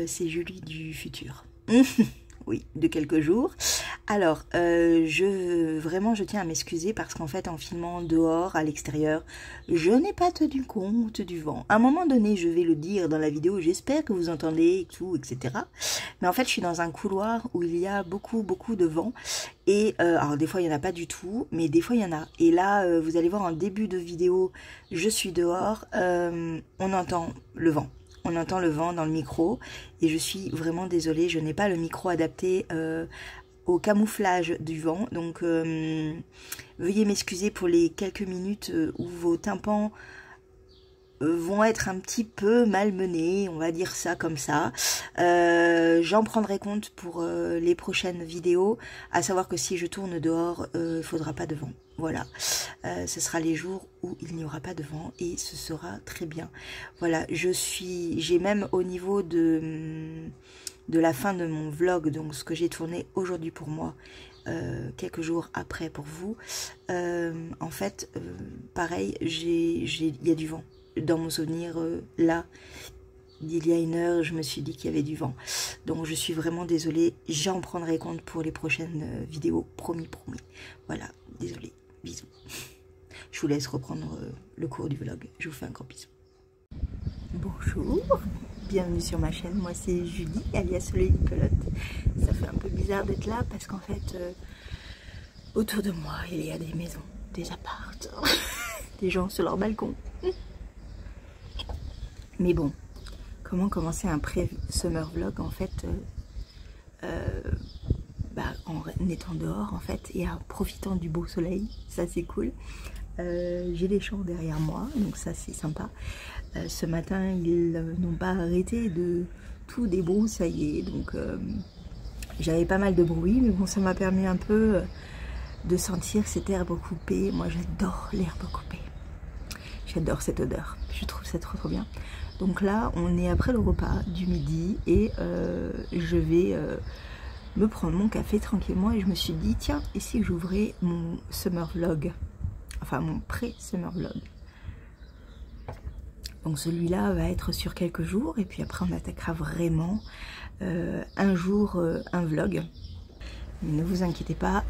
c'est Julie du futur. Oui, de quelques jours. Alors, je tiens à m'excuser parce qu'en fait, en filmant dehors, à l'extérieur, je n'ai pas tenu compte du vent. À un moment donné, je vais le dire dans la vidéo, j'espère que vous entendez tout, etc. Mais en fait, je suis dans un couloir où il y a beaucoup de vent. Et alors, des fois, il n'y en a pas du tout, mais des fois, il y en a. Et là, vous allez voir en début de vidéo, je suis dehors, on entend le vent. On entend le vent dans le micro et je suis vraiment désolée, je n'ai pas le micro adapté au camouflage du vent. Donc veuillez m'excuser pour les quelques minutes où vos tympans vont être un petit peu malmenés, on va dire ça comme ça. J'en prendrai compte pour les prochaines vidéos, à savoir que si je tourne dehors, il ne faudra pas de vent. Voilà, ce sera les jours où il n'y aura pas de vent et ce sera très bien. Voilà, j'ai même au niveau de la fin de mon vlog, donc ce que j'ai tourné aujourd'hui pour moi, quelques jours après pour vous, en fait, pareil, il y a du vent. Dans mon souvenir, là, il y a une heure, je me suis dit qu'il y avait du vent. Donc je suis vraiment désolée, j'en prendrai compte pour les prochaines vidéos, promis. Voilà, désolée. Bisous. Je vous laisse reprendre le cours du vlog. Je vous fais un gros bisou. Bonjour, bienvenue sur ma chaîne. Moi c'est Julie, alias le Pelote. Ça fait un peu bizarre d'être là parce qu'en fait, autour de moi, il y a des maisons, des apparts, des gens sur leur balcon. Mais bon, comment commencer un pré-summer vlog en fait en étant dehors en fait et en profitant du beau soleil, ça c'est cool. J'ai les champs derrière moi, donc ça c'est sympa. Ce matin ils n'ont pas arrêté de tout débroussailler, donc j'avais pas mal de bruit, mais bon ça m'a permis un peu de sentir cette herbe coupée. Moi j'adore l'herbe coupée, j'adore cette odeur, je trouve ça trop bien. Donc là on est après le repas du midi et je vais me prendre mon café tranquillement et je me suis dit tiens, et si j'ouvrais mon summer vlog, enfin mon pré-summer vlog. Donc celui-là va être sur quelques jours et puis après on attaquera vraiment un jour un vlog. Mais ne vous inquiétez pas,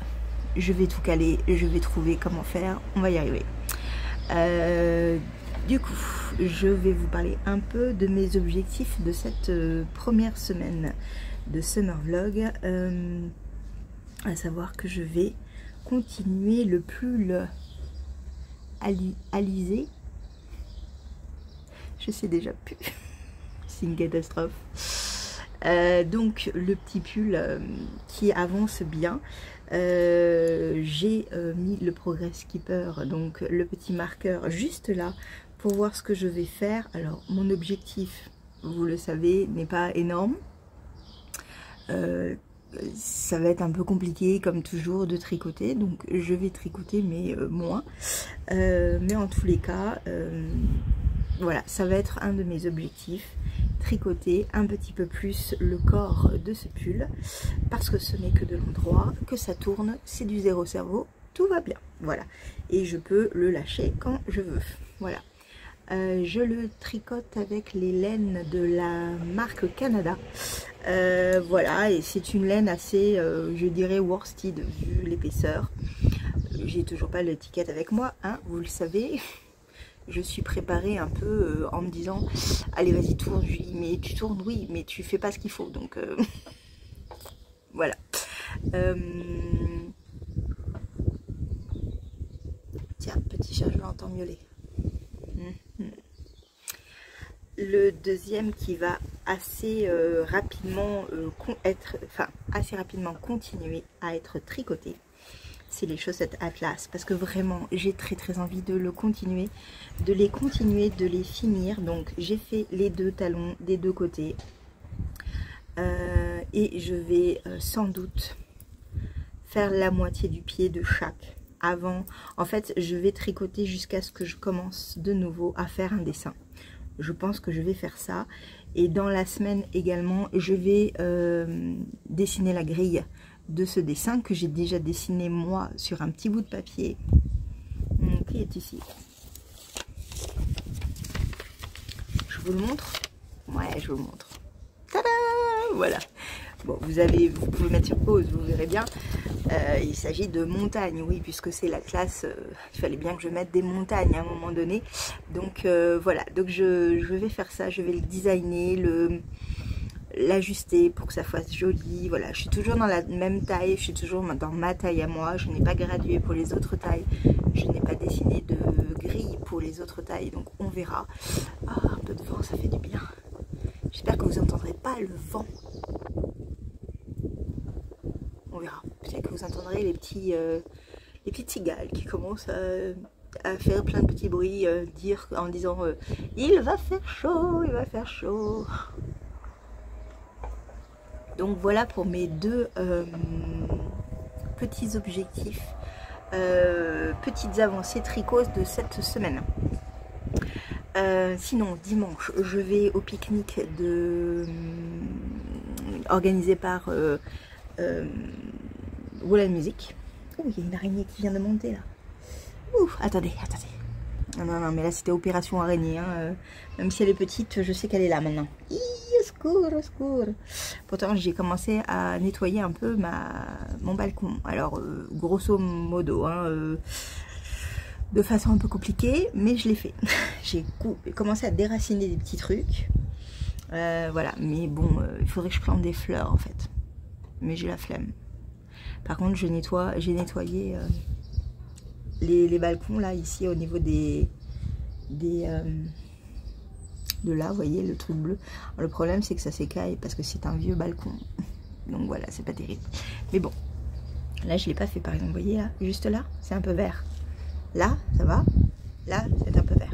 je vais tout caler, je vais trouver comment faire, on va y arriver. Du coup, je vais vous parler un peu de mes objectifs de cette première semaine de summer vlog, à savoir que je vais continuer le pull alisé. Je sais déjà plus, c'est une catastrophe. Donc le petit pull qui avance bien. J'ai mis le progress keeper, donc le petit marqueur juste là pour voir ce que je vais faire. Alors mon objectif, vous le savez, n'est pas énorme. Ça va être un peu compliqué comme toujours de tricoter, donc je vais tricoter mais moins. Mais en tous les cas, voilà, ça va être un de mes objectifs, tricoter un petit peu plus le corps de ce pull, parce que ce n'est que de l'endroit, que ça tourne, c'est du zéro cerveau, tout va bien, voilà. Et je peux le lâcher quand je veux, voilà. Je le tricote avec les laines de la marque Canada. Voilà, et c'est une laine assez, je dirais, worsted, vu l'épaisseur. J'ai toujours pas l'étiquette avec moi, hein, vous le savez. Je suis préparée un peu en me disant, allez vas-y tourne, je lui dis, mais tu tournes, oui, mais tu fais pas ce qu'il faut, donc voilà. Tiens, petit chat, je l'entends miauler. Le deuxième qui va assez rapidement assez rapidement continuer à être tricoté, c'est les chaussettes Atlas, parce que vraiment j'ai très envie de les continuer, de les finir. Donc j'ai fait les deux talons des deux côtés et je vais sans doute faire la moitié du pied de chaque avant. En fait je vais tricoter jusqu'à ce que je commence de nouveau à faire un dessin. Je pense que je vais faire ça. Et dans la semaine également, je vais dessiner la grille de ce dessin que j'ai déjà dessiné moi sur un petit bout de papier qui est ici. Je vous le montre? Ouais, je vous le montre. Tada! Voilà. Bon, vous pouvez mettre sur pause, vous verrez bien. Il s'agit de montagnes, oui, puisque c'est la classe. Il fallait bien que je mette des montagnes à un moment donné. Donc voilà, donc je vais faire ça, je vais le designer, l'ajuster pour que ça fasse joli. Voilà, je suis toujours dans la même taille, je suis toujours dans ma taille à moi. Je n'ai pas gradué pour les autres tailles, je n'ai pas dessiné de grille pour les autres tailles, donc on verra. Ah, un peu de vent, ça fait du bien. J'espère que vous n'entendrez pas le vent. On verra. Peut-être que vous entendrez les petits cigales qui commencent à faire plein de petits bruits, en disant il va faire chaud, il va faire chaud. Donc voilà pour mes deux petits objectifs, petites avancées tricot de cette semaine. Sinon, dimanche, je vais au pique-nique organisé par Wool & Music. Oh, il y a une araignée qui vient de monter là. Ouh, attendez. Non, mais là c'était opération araignée. Hein. Même si elle est petite, je sais qu'elle est là maintenant. Au secours, au secours. Pourtant, j'ai commencé à nettoyer un peu mon balcon. Alors, grosso modo, hein, de façon un peu compliquée, mais je l'ai fait. J'ai commencé à déraciner des petits trucs. Voilà, mais bon, il faudrait que je plante des fleurs en fait. Mais j'ai la flemme. Par contre, j'ai nettoyé les balcons là, ici, au niveau de là, vous voyez, le truc bleu. Alors, le problème, c'est que ça s'écaille parce que c'est un vieux balcon. Donc voilà, c'est pas terrible. Mais bon, là, je l'ai pas fait par exemple. Vous voyez là, juste là, c'est un peu vert. Là, ça va. Là, c'est un peu vert.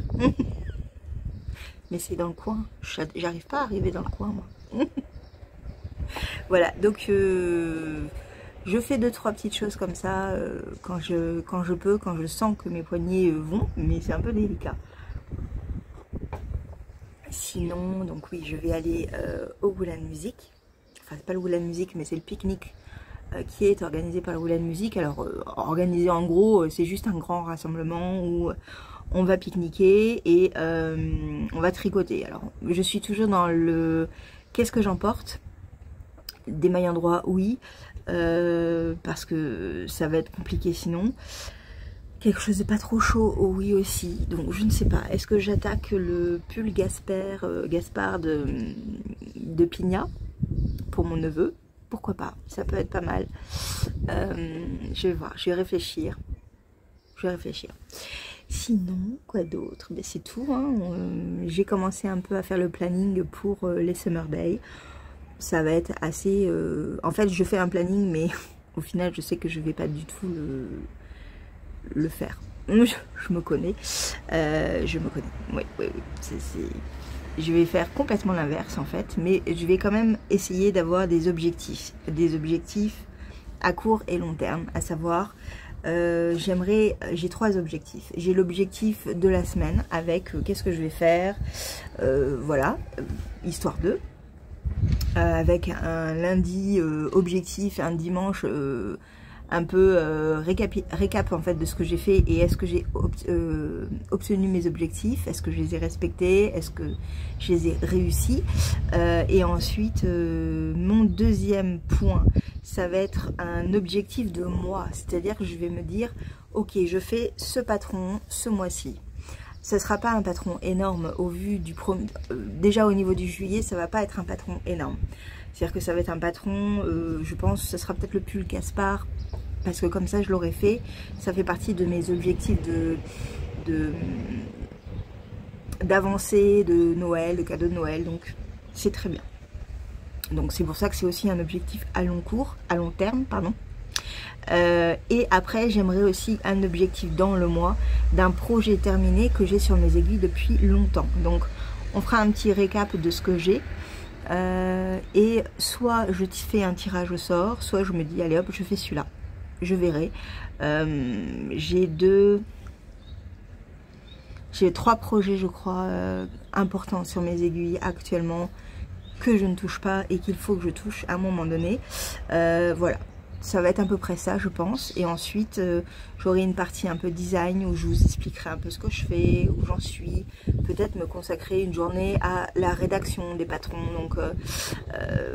Mais c'est dans le coin. J'arrive pas à arriver dans le coin, moi. Voilà, donc je fais 2-3 petites choses comme ça quand je peux, quand je sens que mes poignets vont, mais c'est un peu délicat. Sinon, donc oui, je vais aller au Wool & Music. Enfin, c'est pas le Wool & Music, mais c'est le pique-nique qui est organisé par le Wool & Music. Alors, organisé en gros, c'est juste un grand rassemblement où on va pique-niquer et on va tricoter. Alors, je suis toujours dans le qu'est-ce que j'emporte? Des mailles endroits, oui, parce que ça va être compliqué sinon. Quelque chose de pas trop chaud, oh oui aussi. Donc je ne sais pas, est-ce que j'attaque le pull Gaspard de Pina pour mon neveu? Pourquoi pas, ça peut être pas mal. Je vais voir, je vais réfléchir. Sinon, quoi d'autre? Ben, c'est tout, hein. J'ai commencé un peu à faire le planning pour les Summer Days. Ça va être assez... En fait, je fais un planning, mais au final, je sais que je vais pas du tout le faire. Je me connais. Oui. Je vais faire complètement l'inverse, en fait. Mais je vais quand même essayer d'avoir des objectifs. Des objectifs à court et long terme. À savoir, j'ai 3 objectifs. J'ai l'objectif de la semaine avec qu'est-ce que je vais faire. Voilà, histoire de... avec un lundi objectif, un dimanche un peu récap en fait de ce que j'ai fait et est-ce que j'ai obtenu mes objectifs, est-ce que je les ai respectés, est-ce que je les ai réussis, et ensuite mon deuxième point, ça va être un objectif de moi, c'est-à-dire que je vais me dire ok, je fais ce patron ce mois-ci. Ce ne sera pas un patron énorme au vu du premier... déjà au niveau du juillet, ça va pas être un patron énorme. C'est-à-dire que ça va être un patron, je pense, ce sera peut-être le pull Gaspard, parce que comme ça je l'aurais fait. Ça fait partie de mes objectifs d'avancée de Noël, de cadeau de Noël, donc c'est très bien. Donc c'est pour ça que c'est aussi un objectif à long terme, pardon. Et après j'aimerais aussi un objectif dans le mois d'un projet terminé que j'ai sur mes aiguilles depuis longtemps. Donc on fera un petit récap de ce que j'ai et soit je fais un tirage au sort, soit je me dis allez hop je fais celui-là, je verrai. J'ai 3 projets je crois importants sur mes aiguilles actuellement que je ne touche pas et qu'il faut que je touche à un moment donné. Voilà. ça va être à peu près ça, je pense. Et ensuite, j'aurai une partie un peu design où je vous expliquerai un peu ce que je fais, où j'en suis. Peut-être me consacrer une journée à la rédaction des patrons, donc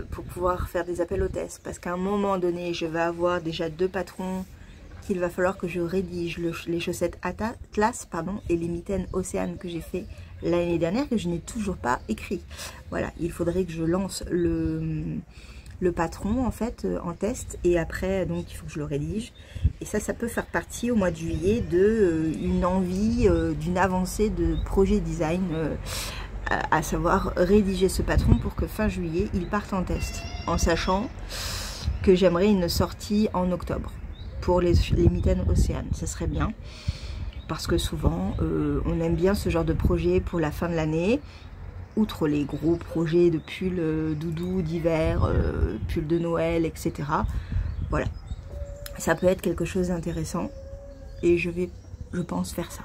pour pouvoir faire des appels aux tests. Parce qu'à un moment donné, je vais avoir déjà 2 patrons qu'il va falloir que je rédige, les chaussettes Atlas, pardon, et les mitaines Océane que j'ai fait l'année dernière, que je n'ai toujours pas écrit. Voilà, il faudrait que je lance le patron en fait en test, et après donc il faut que je le rédige, et ça peut faire partie au mois de juillet de une envie d'une avancée de projet design, à savoir rédiger ce patron pour que fin juillet il parte en test, en sachant que j'aimerais une sortie en octobre pour les mitaines Océane. Ça serait bien parce que souvent on aime bien ce genre de projet pour la fin de l'année. Outre les gros projets de pulls doudou d'hiver, pulls de Noël, etc. Voilà, ça peut être quelque chose d'intéressant et je pense, faire ça.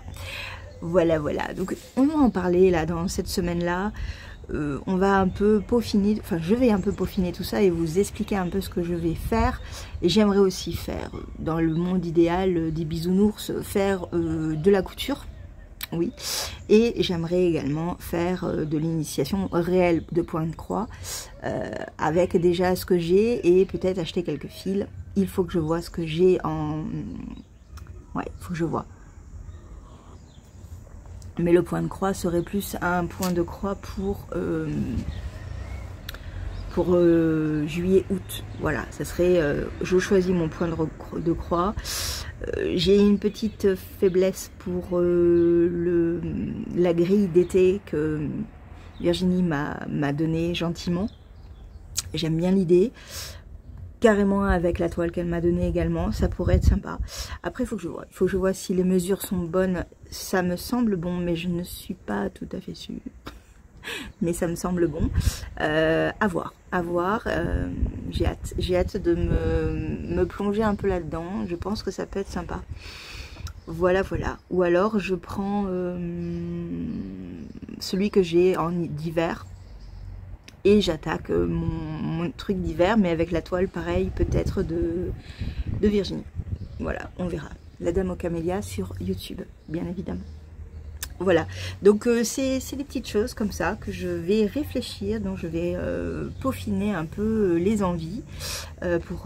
Voilà, voilà. Donc on va en parler là dans cette semaine-là. On va un peu peaufiner, enfin je vais un peu peaufiner tout ça et vous expliquer un peu ce que je vais faire. Et j'aimerais aussi faire, dans le monde idéal des bisounours, faire de la couture. Oui, et j'aimerais également faire de l'initiation réelle de point de croix, avec déjà ce que j'ai, et peut-être acheter quelques fils. Il faut que je vois ce que j'ai en... Ouais, il faut que je vois. Mais le point de croix serait plus un point de croix pour juillet-août. Voilà, ça serait... je choisis mon point de croix. J'ai une petite faiblesse pour la grille d'été que Virginie m'a donnée gentiment. J'aime bien l'idée. Carrément avec la toile qu'elle m'a donnée également, ça pourrait être sympa. Après, il faut que je vois. Il faut que je vois si les mesures sont bonnes. Ça me semble bon, mais je ne suis pas tout à fait sûre. Mais ça me semble bon. À voir, à voir. J'ai hâte de me plonger un peu là-dedans. Je pense que ça peut être sympa. Voilà, voilà. Ou alors je prends celui que j'ai en d'hiver et j'attaque mon truc d'hiver, mais avec la toile pareil, peut-être de Virginie. Voilà, on verra. La Dame aux Camélias sur YouTube, bien évidemment. Voilà, donc c'est des petites choses comme ça que je vais réfléchir, donc je vais peaufiner un peu les envies pour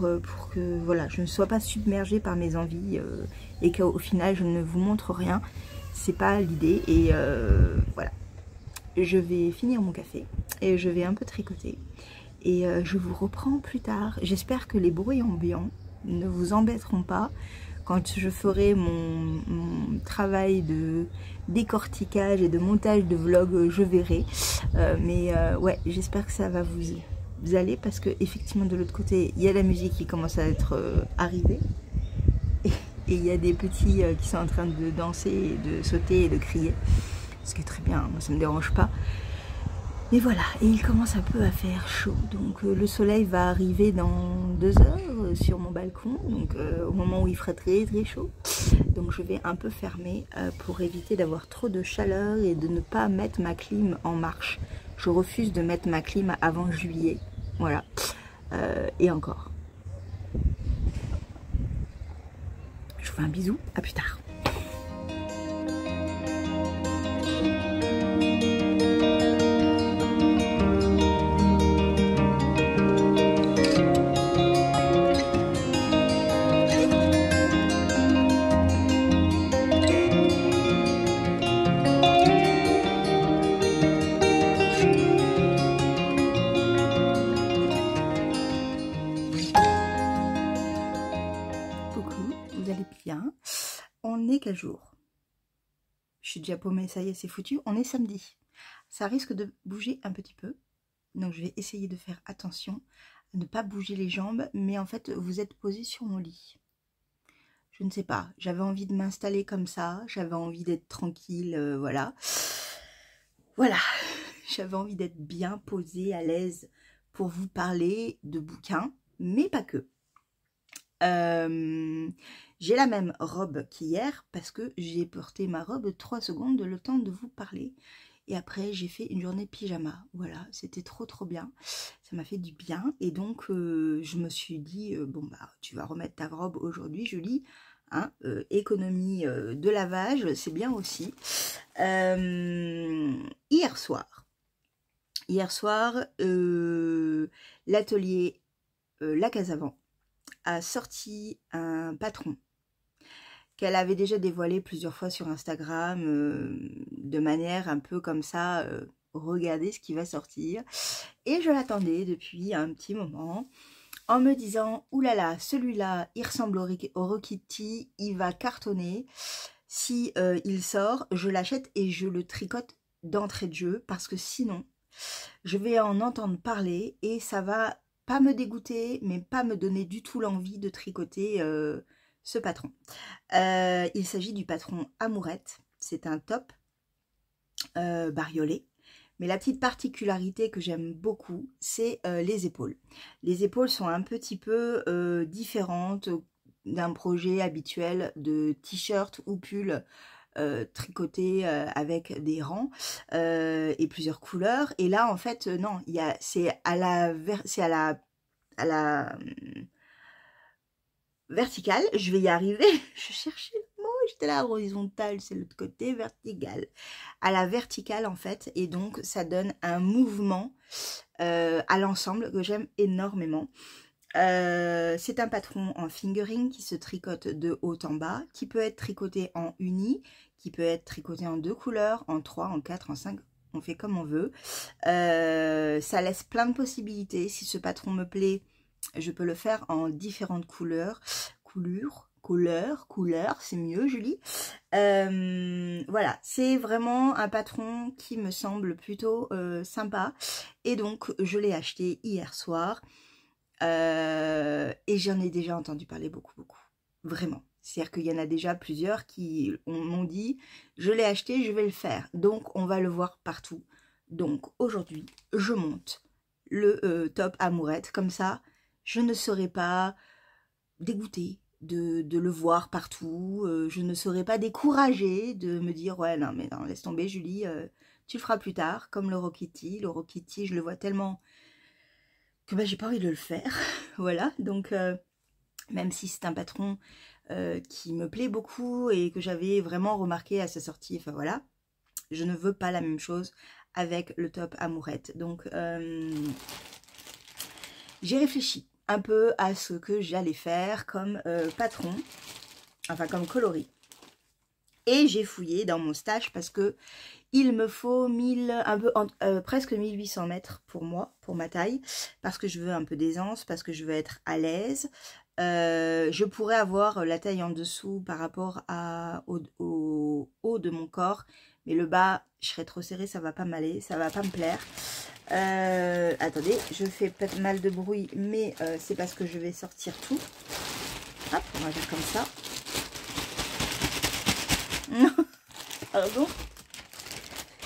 que voilà, je ne sois pas submergée par mes envies et qu'au final je ne vous montre rien. C'est pas l'idée, et voilà. Je vais finir mon café et je vais un peu tricoter et je vous reprends plus tard. J'espère que les bruits ambiants ne vous embêteront pas. Quand je ferai mon travail de décortiquage et de montage de vlog, je verrai. Ouais, j'espère que ça va vous aller, parce que effectivement de l'autre côté, il y a la musique qui commence à être arrivée. Et il y a des petits qui sont en train de danser, de sauter et de crier. Ce qui est très bien, moi ça me dérange pas. Mais voilà, et il commence un peu à faire chaud, donc le soleil va arriver dans 2 heures sur mon balcon, donc au moment où il fera très très chaud. Donc je vais un peu fermer pour éviter d'avoir trop de chaleur et de ne pas mettre ma clim en marche. Je refuse de mettre ma clim avant juillet, voilà. Et encore. Je vous fais un bisou, à plus tard. Bien. On est quel jour? Je suis déjà paumée, ça y est, c'est foutu. On est samedi. Ça risque de bouger un petit peu. Donc je vais essayer de faire attention à ne pas bouger les jambes. Mais en fait, vous êtes posé sur mon lit. Je ne sais pas. J'avais envie de m'installer comme ça. J'avais envie d'être tranquille. Voilà. Voilà. J'avais envie d'être bien posée, à l'aise pour vous parler de bouquins. Mais pas que. J'ai la même robe qu'hier parce que j'ai porté ma robe 3 secondes le temps de vous parler, et après j'ai fait une journée de pyjama. Voilà, c'était trop bien. Ça m'a fait du bien et donc je me suis dit bon bah tu vas remettre ta robe aujourd'hui, Julie. Hein, économie de lavage, c'est bien aussi. Hier soir, l'atelier La Casavant a sorti un patron qu'elle avait déjà dévoilé plusieurs fois sur Instagram, de manière un peu comme ça, regardez ce qui va sortir. Et je l'attendais depuis un petit moment, en me disant, oulala, celui-là, il ressemble au Rokiti, il va cartonner. Si il sort, je l'achète et je le tricote d'entrée de jeu, parce que sinon, je vais en entendre parler et ça va pas me dégoûter, mais pas me donner du tout l'envie de tricoter ce patron. Il s'agit du patron Amourette. C'est un top bariolé. Mais la petite particularité que j'aime beaucoup, c'est les épaules. Les épaules sont un petit peu différentes d'un projet habituel de t-shirt ou pull tricoté avec des rangs et plusieurs couleurs. Et là, en fait, non, c'est à la verticale. Je vais y arriver. Je cherchais le mot. J'étais là, horizontale, c'est l'autre côté, verticale. À la verticale, en fait. Et donc, ça donne un mouvement à l'ensemble que j'aime énormément. C'est un patron en fingering qui se tricote de haut en bas, qui peut être tricoté en uni, qui peut être tricoté en 2 couleurs, en 3, en 4, en 5, on fait comme on veut. Ça laisse plein de possibilités. Si ce patron me plaît, je peux le faire en différentes couleurs, c'est mieux, Julie. Voilà, c'est vraiment un patron qui me semble plutôt sympa. Et donc, je l'ai acheté hier soir. Et j'en ai déjà entendu parler beaucoup. Vraiment. C'est-à-dire qu'il y en a déjà plusieurs qui m'ont dit, je l'ai acheté, je vais le faire. Donc, on va le voir partout. Donc, aujourd'hui, je monte le top Amourette. Comme ça, je ne serai pas dégoûtée de le voir partout. Je ne serai pas découragée de me dire, ouais, non, mais non, laisse tomber, Julie, tu le feras plus tard. Comme le Rokiti. Le Rokiti, je le vois tellement que bah, j'ai pas envie de le faire. Voilà, donc même si c'est un patron qui me plaît beaucoup et que j'avais vraiment remarqué à sa sortie, enfin voilà, je ne veux pas la même chose avec le top Amourette. Donc j'ai réfléchi un peu à ce que j'allais faire comme patron, enfin comme coloris. Et j'ai fouillé dans mon stash parce que il me faut presque 1800 mètres pour moi, pour ma taille, parce que je veux un peu d'aisance, parce que je veux être à l'aise. Je pourrais avoir la taille en dessous par rapport au haut de mon corps, mais le bas, je serais trop serrée, ça va pas m'aller, ça va pas me plaire. Attendez, je fais peut-être mal de bruit, mais c'est parce que je vais sortir tout. Hop, on va faire comme ça. Pardon.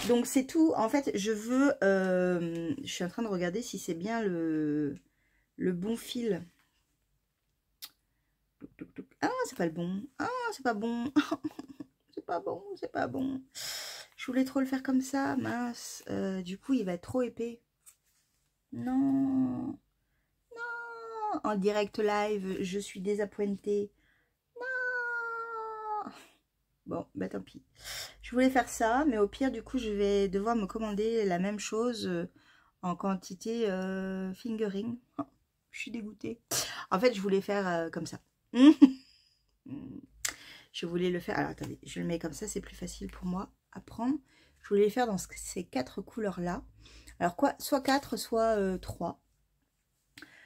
Donc c'est tout. En fait, je veux... je suis en train de regarder si c'est bien le bon fil. Ah, c'est pas le bon. Ah, c'est pas bon. C'est pas bon, c'est pas bon. Je voulais trop le faire comme ça, mince. Du coup, il va être trop épais. Non. Non. En direct live, je suis désappointée. Non. Bon, bah tant pis. Je voulais faire ça, mais au pire, du coup, je vais devoir me commander la même chose en quantité fingering. Oh, je suis dégoûtée. En fait, je voulais faire comme ça. Je voulais le faire... Alors, attendez, je le mets comme ça, c'est plus facile pour moi à prendre. Je voulais le faire dans ces 4 couleurs-là. Alors, quoi, soit 4, soit 3.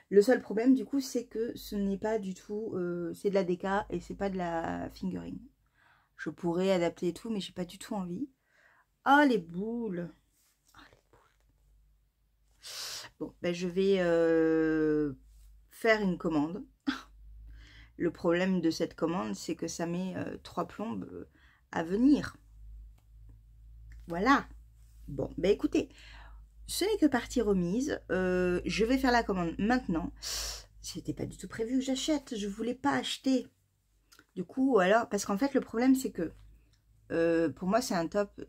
Le seul problème, du coup, c'est que ce n'est pas du tout... c'est de la déca et c'est pas de la fingering. Je pourrais adapter tout, mais j'ai pas du tout envie. Ah, les boules. Ah, les boules. Bon, ben je vais faire une commande. Le problème de cette commande, c'est que ça met 3 plombes à venir. Voilà. Bon, ben écoutez, ce n'est que partie remise. Je vais faire la commande maintenant. C'était pas du tout prévu que j'achète. Je voulais pas acheter. Du coup, alors, parce qu'en fait, le problème, c'est que pour moi, c'est un top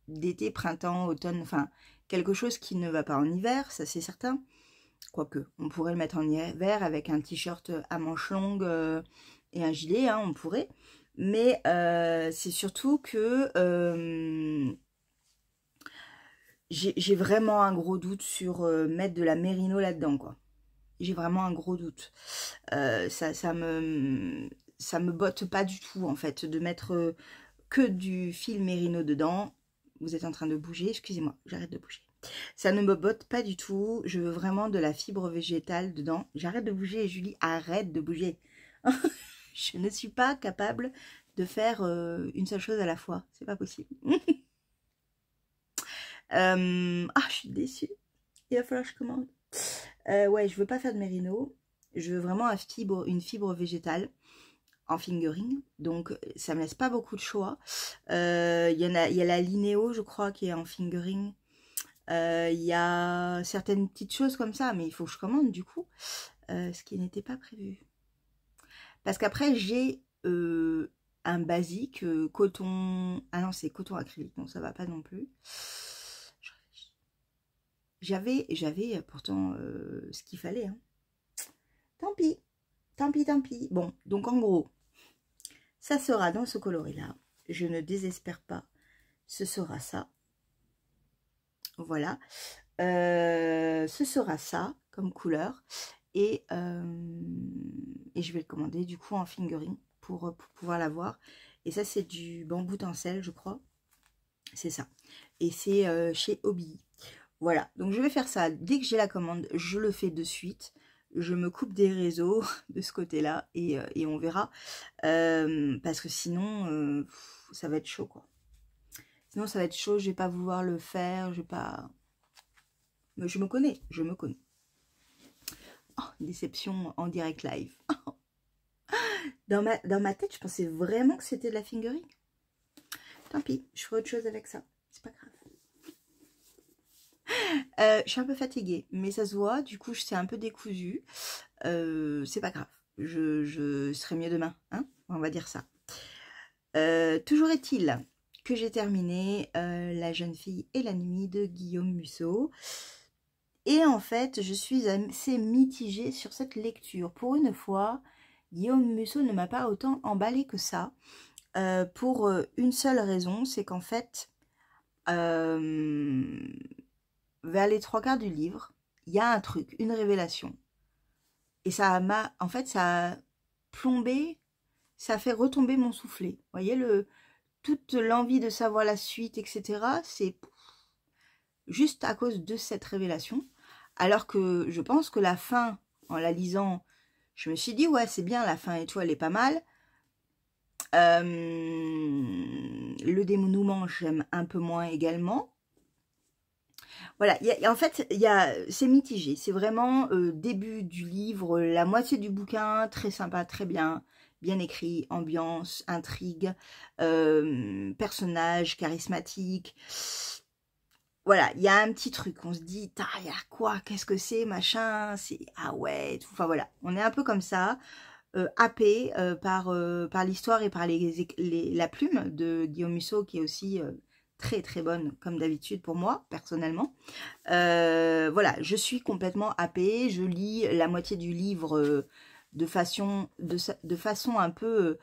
d'été, printemps, automne, enfin quelque chose qui ne va pas en hiver, ça c'est certain. Quoique, on pourrait le mettre en hiver avec un t-shirt à manches longues et un gilet, hein, on pourrait. Mais c'est surtout que j'ai vraiment un gros doute sur mettre de la mérino là-dedans, quoi. J'ai vraiment un gros doute. Ça me botte pas du tout, en fait, de mettre que du fil mérino dedans. Vous êtes en train de bouger, excusez-moi, j'arrête de bouger. Ça ne me botte pas du tout, je veux vraiment de la fibre végétale dedans. J'arrête de bouger, Julie, arrête de bouger. Je ne suis pas capable de faire une seule chose à la fois, c'est pas possible. Je suis déçue, il va falloir que je commande. Ouais, je veux pas faire de mérino, je veux vraiment une fibre végétale en fingering, donc ça me laisse pas beaucoup de choix. Il y a la Linéo, je crois, qui est en fingering. Il y a certaines petites choses comme ça, mais il faut que je commande du coup, ce qui n'était pas prévu. Parce qu'après, j'ai un basique coton... Ah non, c'est coton acrylique, donc ça va pas non plus. J'avais pourtant ce qu'il fallait. Hein. Tant pis, tant pis, tant pis. Bon, donc en gros, ça sera dans ce coloris-là. Je ne désespère pas, ce sera ça. Voilà. Ce sera ça comme couleur. Et je vais le commander du coup en fingering pour pouvoir l'avoir. Et ça, c'est du bambou tencel, je crois. C'est ça. Et c'est chez Hobby. Voilà, donc je vais faire ça. Dès que j'ai la commande, je le fais de suite. Je me coupe des réseaux de ce côté-là et on verra. Parce que sinon, ça va être chaud, quoi. Sinon, ça va être chaud, je vais pas vouloir le faire, je vais pas... Mais je me connais, je me connais. Oh, déception en direct live. Dans ma tête, je pensais vraiment que c'était de la fingering. Tant pis, je ferai autre chose avec ça. C'est pas grave. Je suis un peu fatiguée, mais ça se voit. Du coup, c'est un peu décousu. C'est pas grave. Je serai mieux demain. Hein, on va dire ça. Toujours est-il que j'ai terminé La jeune fille et la nuit de Guillaume Musso. Et en fait, je suis assez mitigée sur cette lecture. Pour une fois, Guillaume Musso ne m'a pas autant emballé que ça. Pour une seule raison, c'est qu'en fait, vers les 3/4 du livre, il y a un truc, une révélation. Et ça m'a, en fait, ça a plombé, ça a fait retomber mon soufflet. Vous voyez, toute l'envie de savoir la suite, etc., c'est juste à cause de cette révélation. Alors que je pense que la fin, en la lisant, je me suis dit, ouais, c'est bien, la fin et tout, elle est pas mal. Le dénouement, j'aime un peu moins également. Voilà, en fait, c'est mitigé. C'est vraiment début du livre, la moitié du bouquin, très sympa, très bien écrit, ambiance, intrigue, personnage charismatique. Voilà, il y a un petit truc, on se dit, il y a quoi, qu'est-ce que c'est, machin, c'est, ah ouais, tout. Enfin voilà, on est un peu comme ça, happé par l'histoire et par la plume de Guillaume Musso, qui est aussi très très bonne, comme d'habitude pour moi, personnellement. Voilà, je suis complètement happée, je lis la moitié du livre de façon un peu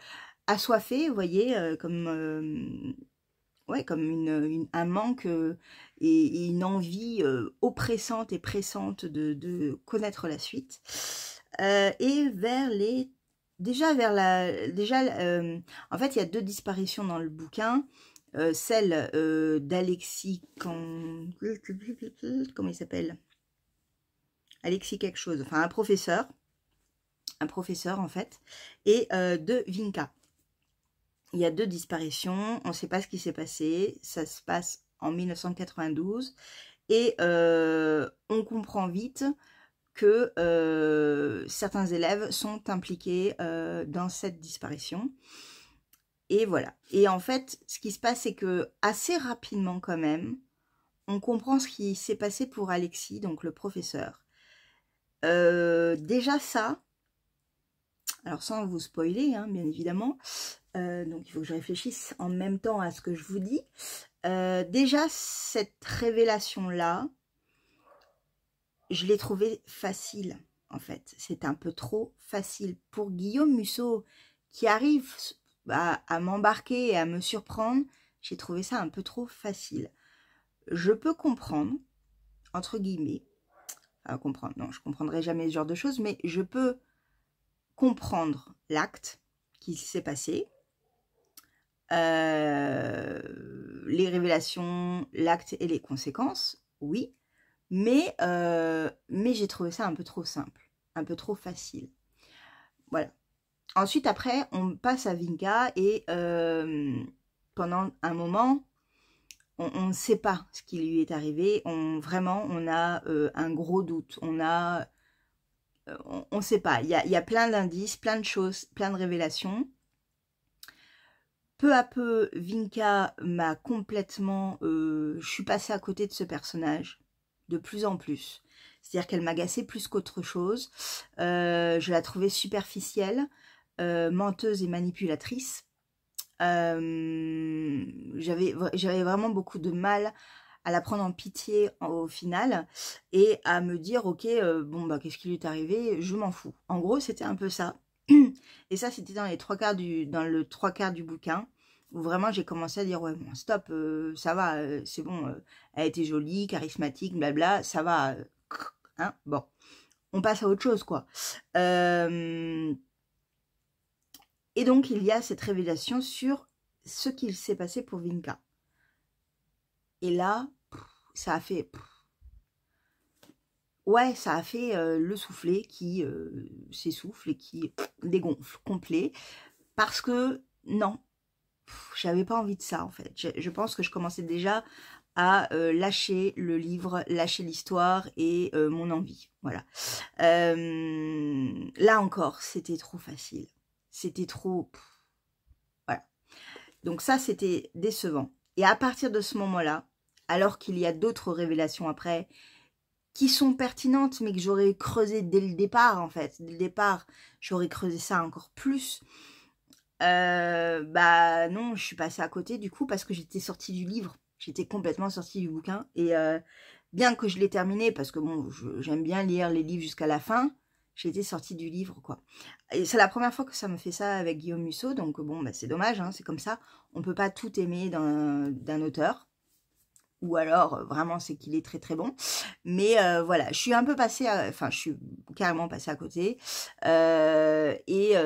assoiffée, vous voyez, comme... ouais, comme un manque et une envie oppressante et pressante de connaître la suite. Et en fait, il y a 2 disparitions dans le bouquin. Celle d'Alexis, comment il s'appelle? Alexis quelque chose, enfin un professeur en fait, et de Vinca. Il y a 2 disparitions, on ne sait pas ce qui s'est passé, ça se passe en 1992, et on comprend vite que certains élèves sont impliqués dans cette disparition. Et voilà. Et en fait, ce qui se passe, c'est que assez rapidement quand même, on comprend ce qui s'est passé pour Alexis, donc le professeur. Déjà ça, alors sans vous spoiler, hein, bien évidemment, donc il faut que je réfléchisse en même temps à ce que je vous dis. Déjà, cette révélation-là, je l'ai trouvée facile, en fait. C'est un peu trop facile. Pour Guillaume Musso, qui arrive à m'embarquer et à me surprendre, j'ai trouvé ça un peu trop facile. Je peux comprendre, entre guillemets, comprendre, non, je comprendrai jamais ce genre de choses, mais je peux comprendre l'acte qui s'est passé, les révélations, l'acte et les conséquences, oui, mais j'ai trouvé ça un peu trop simple, un peu trop facile. Voilà. Ensuite, après, on passe à Vinca et pendant un moment, on ne sait pas ce qui lui est arrivé. Vraiment, on a un gros doute. On ne sait pas. Il y a plein d'indices, plein de choses, plein de révélations. Peu à peu, Vinca m'a complètement... je suis passée à côté de ce personnage, de plus en plus. C'est-à-dire qu'elle m'agaçait plus qu'autre chose. Je la trouvais superficielle, menteuse et manipulatrice. J'avais vraiment beaucoup de mal à la prendre en pitié au final et à me dire ok bon bah qu'est-ce qui lui est arrivé, je m'en fous. En gros c'était un peu ça. Et ça c'était dans le trois quarts du bouquin où vraiment j'ai commencé à dire ouais bon stop, ça va, c'est bon, elle était jolie, charismatique, blabla, ça va, hein, bon on passe à autre chose quoi. Et donc, il y a cette révélation sur ce qu'il s'est passé pour Vinca. Et là, ça a fait... Ouais, ça a fait le soufflet qui s'essouffle et qui dégonfle complet. Parce que, non, j'avais pas envie de ça, en fait. Je pense que je commençais déjà à lâcher le livre, lâcher l'histoire et mon envie. Voilà. Là encore, c'était trop facile. C'était trop... Voilà. Donc ça, c'était décevant. Et à partir de ce moment-là, alors qu'il y a d'autres révélations après, qui sont pertinentes, mais que j'aurais creusé dès le départ, en fait. Dès le départ, j'aurais creusé ça encore plus. Bah non, je suis passée à côté du coup, parce que j'étais sortie du livre. J'étais complètement sortie du bouquin. Et bien que je l'ai terminé, parce que bon, j'aime bien lire les livres jusqu'à la fin, j'étais sortie du livre, quoi. Et c'est la première fois que ça me fait ça avec Guillaume Musso, donc bon, bah, c'est dommage, hein, c'est comme ça. On peut pas tout aimer d'un auteur. Ou alors, vraiment, c'est qu'il est très très bon. Mais voilà, je suis un peu passée, enfin, je suis carrément passée à côté.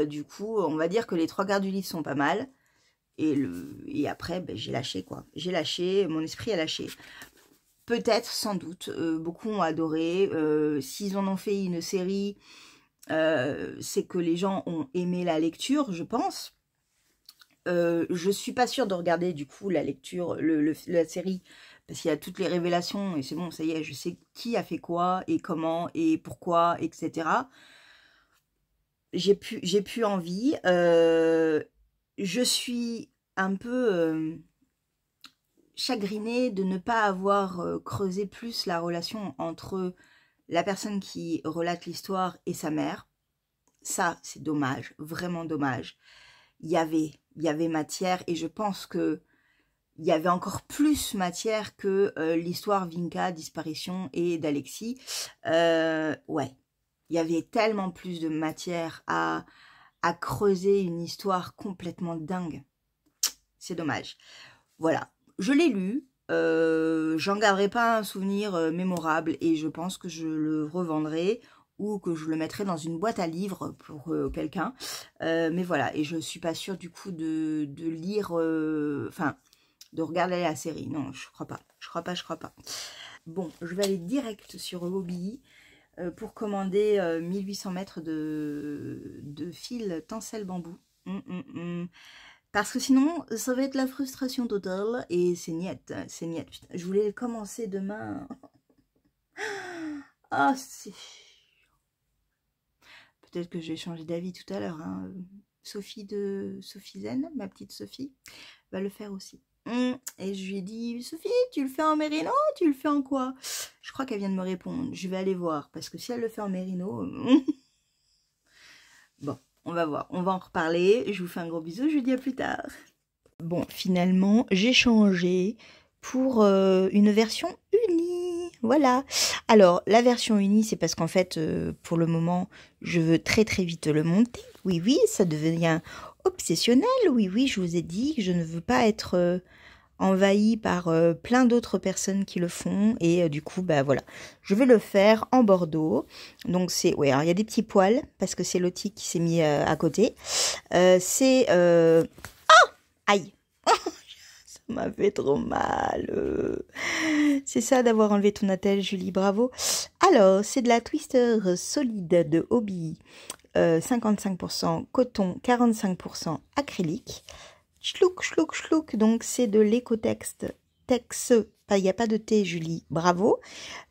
Du coup, on va dire que les trois quarts du livre sont pas mal. Et après, ben, j'ai lâché, quoi. J'ai lâché, mon esprit a lâché. Peut-être, sans doute, beaucoup ont adoré. S'ils en ont fait une série, c'est que les gens ont aimé la lecture, je pense. Je suis pas sûre de regarder, du coup, la lecture, la série, parce qu'il y a toutes les révélations, et c'est bon, ça y est, je sais qui a fait quoi, et comment, et pourquoi, etc. J'ai plus envie. Je suis un peu chagrinée de ne pas avoir creusé plus la relation entre la personne qui relate l'histoire et sa mère. Ça, c'est dommage, vraiment dommage. Il y avait matière, et je pense que il y avait encore plus matière que l'histoire Vinca, disparition et d'Alexis. Ouais, il y avait tellement plus de matière à creuser une histoire complètement dingue. C'est dommage. Voilà, je l'ai lu. J'en garderai pas un souvenir mémorable et je pense que je le revendrai ou que je le mettrai dans une boîte à livres pour quelqu'un. Mais voilà, et je suis pas sûre du coup de lire... Enfin... de regarder la série. Non, je crois pas. Je crois pas. Bon, je vais aller direct sur Hobby pour commander 1800 mètres de fil tencel bambou. Parce que sinon, ça va être la frustration totale et c'est niette. C'est niette. Putain, je voulais commencer demain. Ah, c'est... Peut-être que je vais changer d'avis tout à l'heure. Hein. Sophie Zen, ma petite Sophie, va le faire aussi. Et je lui ai dit, Sophie, tu le fais en mérino, tu le fais en quoi? Je crois qu'elle vient de me répondre. Je vais aller voir, parce que si elle le fait en mérino... Bon, on va voir. On va en reparler. Je vous fais un gros bisou, je vous dis à plus tard. Bon, finalement, j'ai changé. pour une version unie. Voilà. Alors, la version unie, c'est parce qu'en fait, pour le moment, je veux très très vite le monter. Oui, oui, ça devient obsessionnel. Oui, oui, je vous ai dit que je ne veux pas être envahie par plein d'autres personnes qui le font. Et du coup, bah voilà, je vais le faire en bordeaux. Donc, c'est... Ouais, alors il y a des petits poils parce que c'est Lottie qui s'est mis à côté. C'est... Aïe! Ça m'a fait trop mal. C'est ça d'avoir enlevé ton attelle, Julie, bravo. Alors, c'est de la Twister solide de Hobby, 55% coton, 45% acrylique. Chlouk, chlouk, chlouk, donc c'est de l'écotex. Il n'y a pas de T, Julie, bravo.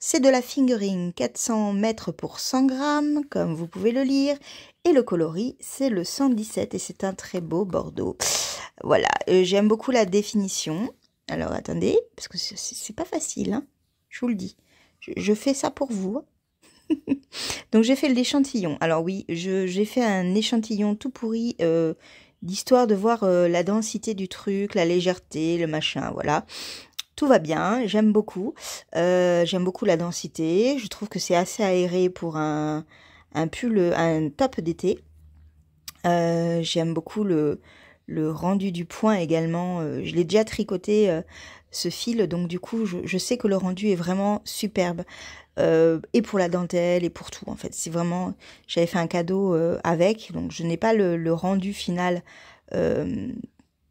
C'est de la fingering, 400 mètres pour 100 grammes, comme vous pouvez le lire. Et le coloris, c'est le 117 et c'est un très beau bordeaux. Voilà, j'aime beaucoup la définition. Alors attendez, parce que c'est pas facile, hein, je vous le dis. Je fais ça pour vous. Donc j'ai fait l'échantillon. Alors oui, j'ai fait un échantillon tout pourri d'histoire de voir la densité du truc, la légèreté, le machin, voilà. Tout va bien, j'aime beaucoup. J'aime beaucoup la densité. Je trouve que c'est assez aéré pour un pull, un top d'été. J'aime beaucoup le rendu du point également. Je l'ai déjà tricoté ce fil, donc du coup je sais que le rendu est vraiment superbe. Et pour la dentelle et pour tout en fait. C'est vraiment... J'avais fait un cadeau avec, donc je n'ai pas le rendu final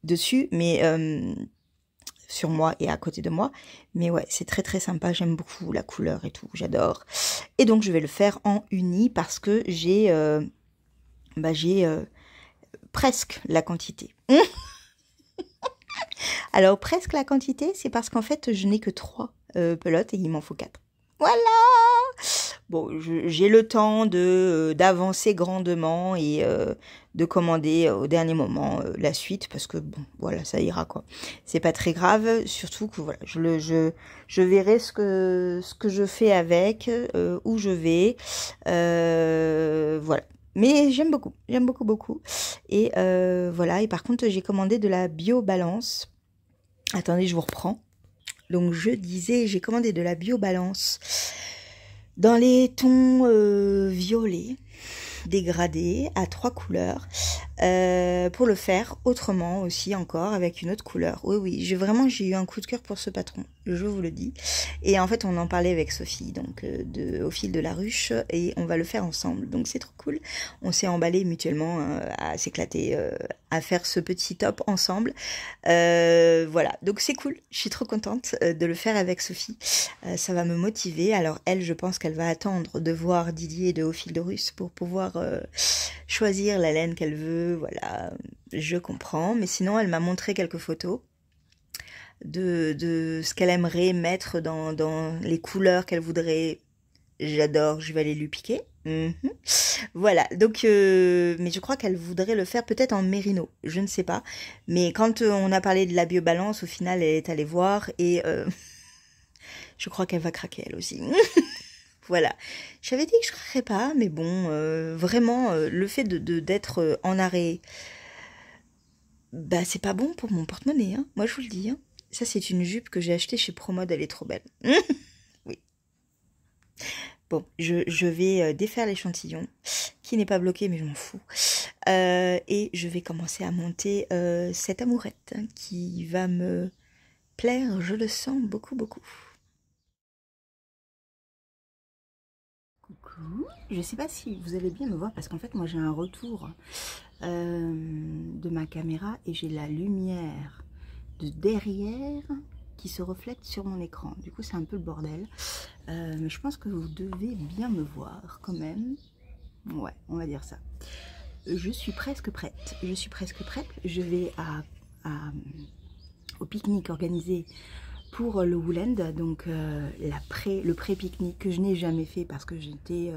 dessus, mais sur moi et à côté de moi. Mais ouais, c'est très très sympa, j'aime beaucoup la couleur et tout, j'adore. Et donc je vais le faire en uni parce que j'ai presque la quantité. Alors presque la quantité, c'est parce qu'en fait je n'ai que 3 pelotes et il m'en faut 4. Voilà. Bon, j'ai le temps d'avancer grandement et de commander au dernier moment la suite parce que bon, voilà, ça ira quoi. C'est pas très grave, surtout que voilà, je verrai ce que je fais avec, où je vais, voilà. Mais j'aime beaucoup beaucoup. Et voilà. Et par contre, j'ai commandé de la BioBalance. Attendez, je vous reprends. Donc je disais, j'ai commandé de la BioBalance dans les tons violets dégradés à 3 couleurs pour le faire autrement aussi encore avec une autre couleur. Oui, oui, j'ai eu un coup de cœur pour ce patron, je vous le dis. Et en fait, on en parlait avec Sophie, donc au fil de la ruche, et on va le faire ensemble. Donc c'est trop cool. On s'est emballé mutuellement à s'éclater, à faire ce petit top ensemble. Voilà, donc c'est cool. Je suis trop contente de le faire avec Sophie. Ça va me motiver. Alors elle, je pense qu'elle va attendre de voir Didier de Au fil de Russe pour pouvoir choisir la laine qu'elle veut. Voilà, je comprends. Mais sinon, elle m'a montré quelques photos de ce qu'elle aimerait mettre dans les couleurs qu'elle voudrait. J'adore, je vais aller lui piquer. Voilà, donc, mais je crois qu'elle voudrait le faire peut-être en mérino, je ne sais pas. Mais quand on a parlé de la BioBalance, au final, elle est allée voir et je crois qu'elle va craquer elle aussi. Voilà, j'avais dit que je craquerais pas, mais bon, vraiment, le fait d'être en arrêt, bah c'est pas bon pour mon porte-monnaie, hein. Moi je vous le dis, hein. Ça c'est une jupe que j'ai achetée chez Promode, elle est trop belle. Oui. Bon, je vais défaire l'échantillon, qui n'est pas bloqué, mais je m'en fous. Et je vais commencer à monter cette amourette hein, qui va me plaire, je le sens beaucoup, beaucoup. Coucou, je sais pas si vous allez bien me voir parce qu'en fait moi j'ai un retour de ma caméra et j'ai la lumière de derrière qui se reflète sur mon écran. Du coup c'est un peu le bordel, mais je pense que vous devez bien me voir quand même. Ouais, on va dire ça. Je suis presque prête. Je vais au pique-nique organisé pour le Woolend, donc le pré-pique-nique que je n'ai jamais fait parce que j'étais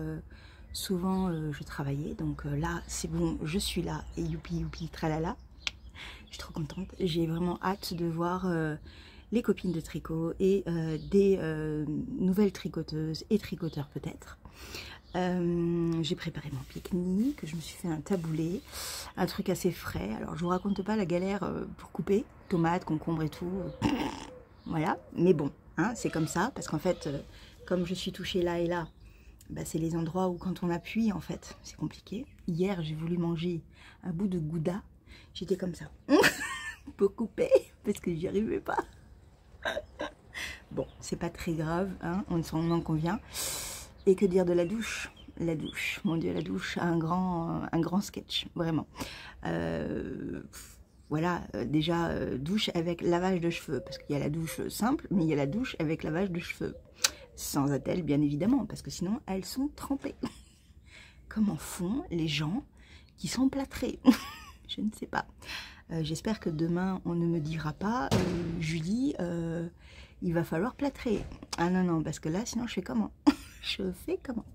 souvent, je travaillais. Donc là, c'est bon, je suis là et youpi youpi tralala. Je suis trop contente. J'ai vraiment hâte de voir les copines de tricot et des nouvelles tricoteuses et tricoteurs peut-être. J'ai préparé mon pique-nique, je me suis fait un taboulé, un truc assez frais. Alors je vous raconte pas la galère pour couper tomates, concombres et tout. voilà. Mais bon, hein, c'est comme ça, parce qu'en fait, comme je suis touchée là et là, bah, c'est les endroits où quand on appuie, en fait, c'est compliqué. Hier, j'ai voulu manger un bout de gouda, j'étais comme ça, pour couper, parce que j'y arrivais pas. Bon, c'est pas très grave, hein, on s'en en convient. Et que dire de la douche? La douche, mon Dieu, la douche, un grand sketch, vraiment. Voilà, déjà, douche avec lavage de cheveux, parce qu'il y a la douche simple, mais il y a la douche avec lavage de cheveux. Sans attelle, bien évidemment, parce que sinon, elles sont trempées. Comment font les gens qui sont plâtrés? Je ne sais pas. J'espère que demain, on ne me dira pas, Julie, il va falloir plâtrer. Ah non, non, parce que là, sinon, je fais comment? Je fais comment?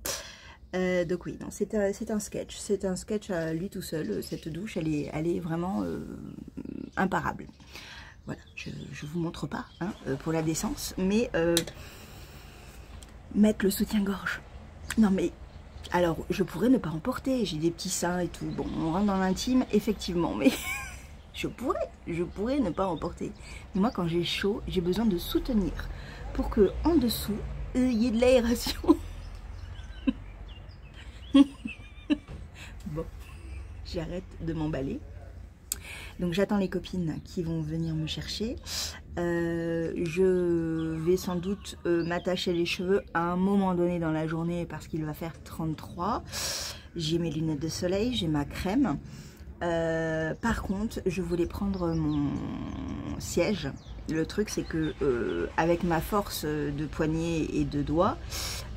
Donc oui, c'est un sketch. C'est un sketch à lui tout seul. Cette douche, elle est vraiment imparable. Voilà, je vous montre pas, hein, pour la décence, mais mettre le soutien-gorge. Non mais, alors, je pourrais ne pas en porter. J'ai des petits seins et tout. Bon, on rentre dans l'intime, effectivement, mais... je pourrais ne pas en porter. Mais moi, quand j'ai chaud, j'ai besoin de soutenir pour que en dessous, il y ait de l'aération. Bon, j'arrête de m'emballer. Donc, j'attends les copines qui vont venir me chercher. Je vais sans doute m'attacher les cheveux à un moment donné dans la journée parce qu'il va faire 33. J'ai mes lunettes de soleil, j'ai ma crème. Par contre, je voulais prendre mon siège. Le truc, c'est que avec ma force de poignet et de doigts,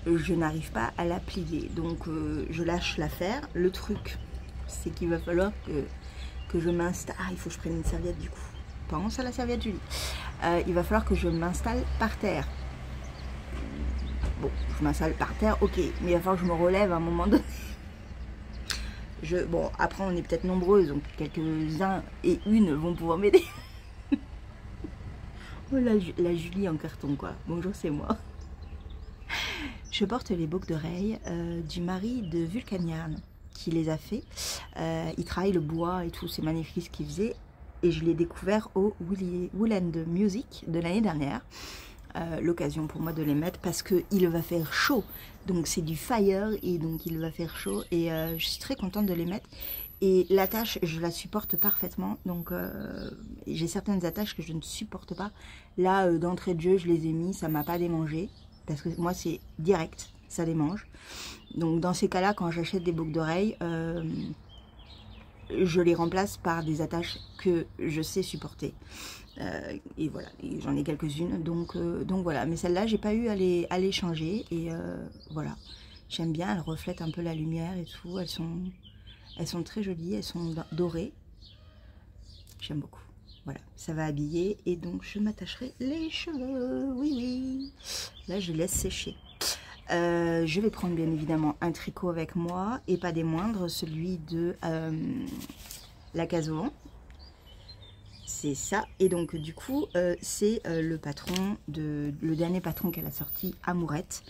je n'arrive pas à la plier. Donc, je lâche l'affaire. Le truc, c'est qu'il va falloir que je m'installe. Ah, il faut que je prenne une serviette du coup. Pense à la serviette, Julie. Il va falloir que je m'installe par terre. Bon, je m'installe par terre, ok. Mais il va falloir que je me relève à un moment donné. Bon, après, on est peut-être nombreuses, donc quelques-uns et une vont pouvoir m'aider. Oh, la Julie en carton, quoi. Bonjour, c'est moi. Je porte les boucles d'oreilles du mari de Vulcanian, qui les a fait. Il travaille le bois et tout, c'est magnifique ce qu'il faisait. Et je l'ai découvert au Wool & Music de l'année dernière. L'occasion pour moi de les mettre parce qu'il va faire chaud, donc c'est du fire et donc il va faire chaud et je suis très contente de les mettre et l'attache je la supporte parfaitement, donc j'ai certaines attaches que je ne supporte pas. Là d'entrée de jeu je les ai mis, ça m'a pas démangé parce que moi c'est direct, ça démange. Donc dans ces cas là quand j'achète des boucles d'oreilles je les remplace par des attaches que je sais supporter. Et voilà, j'en ai quelques-unes, donc voilà, mais celle-là, j'ai pas eu à les changer, et voilà, j'aime bien, elles reflètent un peu la lumière et tout, elles sont très jolies, elles sont dorées, j'aime beaucoup. Voilà, ça va habiller, et donc je m'attacherai les cheveux, oui, oui, là je laisse sécher. Je vais prendre bien évidemment un tricot avec moi, et pas des moindres, celui de la Caso. C'est ça, et donc du coup c'est le dernier patron qu'elle a sorti, Amourette.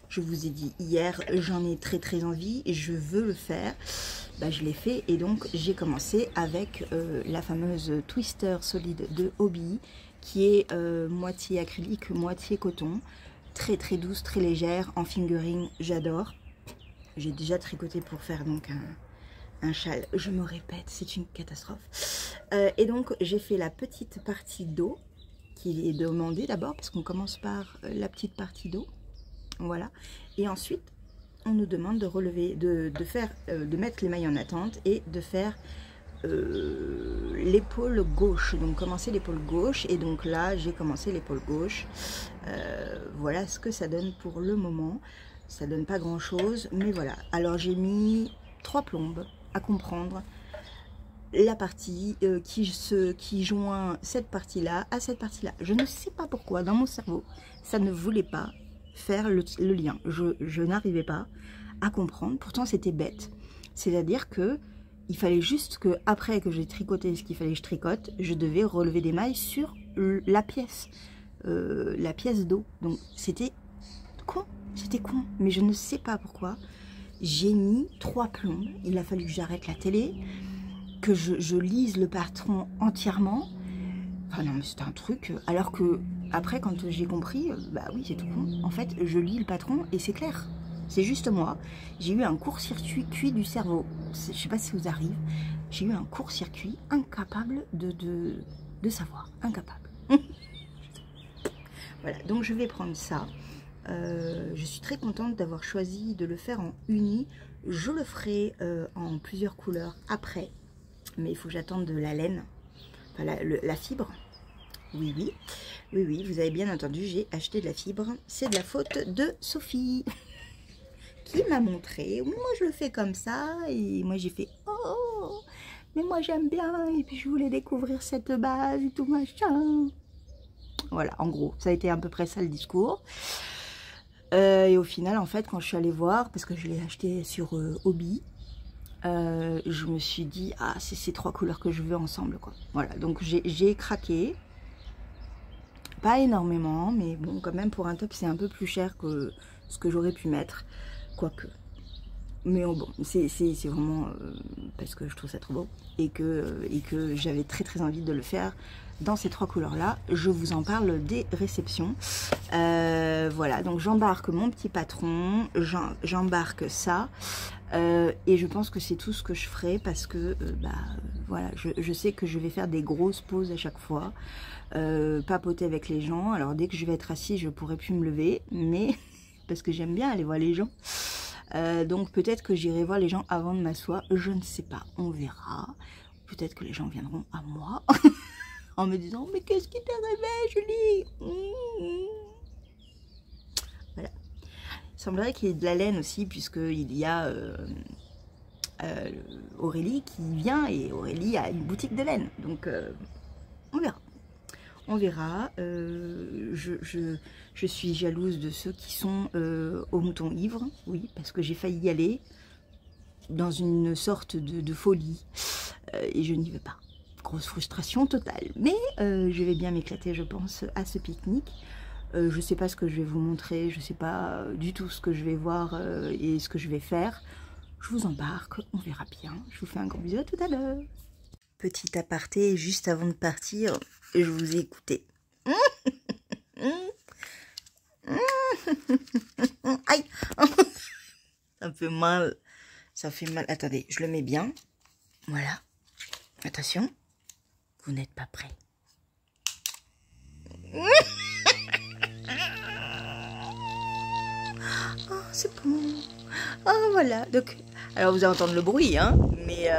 Je vous ai dit hier, j'en ai très envie, je veux le faire. Bah, je l'ai fait et donc j'ai commencé avec la fameuse Twister solide de Hobbii qui est moitié acrylique, moitié coton, très douce, très légère, en fingering, j'adore. J'ai déjà tricoté pour faire donc un châle, je me répète, c'est une catastrophe. Et donc j'ai fait la petite partie dos qui est demandée d'abord parce qu'on commence par la petite partie dos, voilà, et ensuite on nous demande de relever, de mettre les mailles en attente et de faire l'épaule gauche, donc commencer l'épaule gauche, et donc là j'ai commencé l'épaule gauche. Voilà ce que ça donne pour le moment, ça donne pas grand chose, mais voilà. Alors j'ai mis 3 plombes à comprendre la partie qui joint cette partie là à cette partie là. Je ne sais pas pourquoi dans mon cerveau ça ne voulait pas faire le lien, je n'arrivais pas à comprendre, pourtant c'était bête, c'est à dire que il fallait juste que après que j'ai tricoté ce qu'il fallait que je tricote, je devais relever des mailles sur la pièce d'eau, donc c'était con, mais je ne sais pas pourquoi. J'ai mis 3 plombes, il a fallu que j'arrête la télé, que je lise le patron entièrement, Enfin non, mais c'était un truc... alors que, après, quand j'ai compris, bah oui, c'est tout con. En fait, je lis le patron et c'est clair. C'est juste moi. J'ai eu un court-circuit du cerveau. Je sais pas si vous arrive. J'ai eu un court-circuit incapable de savoir. Incapable. Voilà, donc je vais prendre ça. Je suis très contente d'avoir choisi de le faire en uni. Je le ferai en plusieurs couleurs après. Mais il faut que j'attende de la laine. Enfin, la fibre. Oui, oui. Oui, oui, vous avez bien entendu, j'ai acheté de la fibre. C'est de la faute de Sophie. Qui m'a montré. Moi, je le fais comme ça. Et moi, j'ai fait, oh, mais moi, j'aime bien. Et puis, je voulais découvrir cette base et tout machin. Voilà, en gros, ça a été à peu près ça le discours. Et au final, en fait, quand je suis allée voir, parce que je l'ai acheté sur Hobby, je me suis dit, ah, c'est ces 3 couleurs que je veux ensemble, quoi. Voilà, donc j'ai craqué. Pas énormément, mais bon, quand même, pour un top, c'est un peu plus cher que ce que j'aurais pu mettre. Quoique. Mais bon, c'est vraiment parce que je trouve ça trop beau et que j'avais très envie de le faire dans ces 3 couleurs là. Je vous en parle des réceptions. Voilà, donc j'embarque mon petit patron, j'embarque ça et je pense que c'est tout ce que je ferai parce que voilà, je sais que je vais faire des grosses pauses à chaque fois, papoter avec les gens. Alors dès que je vais être assise, je pourrai plus me lever, mais parce que j'aime bien aller voir les gens. Donc peut-être que j'irai voir les gens avant de m'asseoir, je ne sais pas, on verra. Peut-être que les gens viendront à moi en me disant mais qu'est-ce qui t'est arrivé, Julie? Voilà. Il semblerait qu'il y ait de la laine aussi puisqu'il y a Aurélie qui vient et Aurélie a une boutique de laine. Donc on verra. On verra. Je suis jalouse de ceux qui sont au mouton ivre. Oui, parce que j'ai failli y aller dans une sorte de folie. Et je n'y vais pas. Grosse frustration totale. Mais je vais bien m'éclater, je pense, à ce pique-nique. Je ne sais pas ce que je vais vous montrer. Je ne sais pas du tout ce que je vais voir et ce que je vais faire. Je vous embarque. On verra bien. Je vous fais un gros bisou. À tout à l'heure. Petit aparté, juste avant de partir, je vous ai écouté. Aïe. Ça fait mal. Ça fait mal. Attendez, je le mets bien. Voilà. Attention. Vous n'êtes pas prêts. Oh, c'est bon. Oh, voilà. Donc, alors vous allez entendre le bruit, hein. Mais...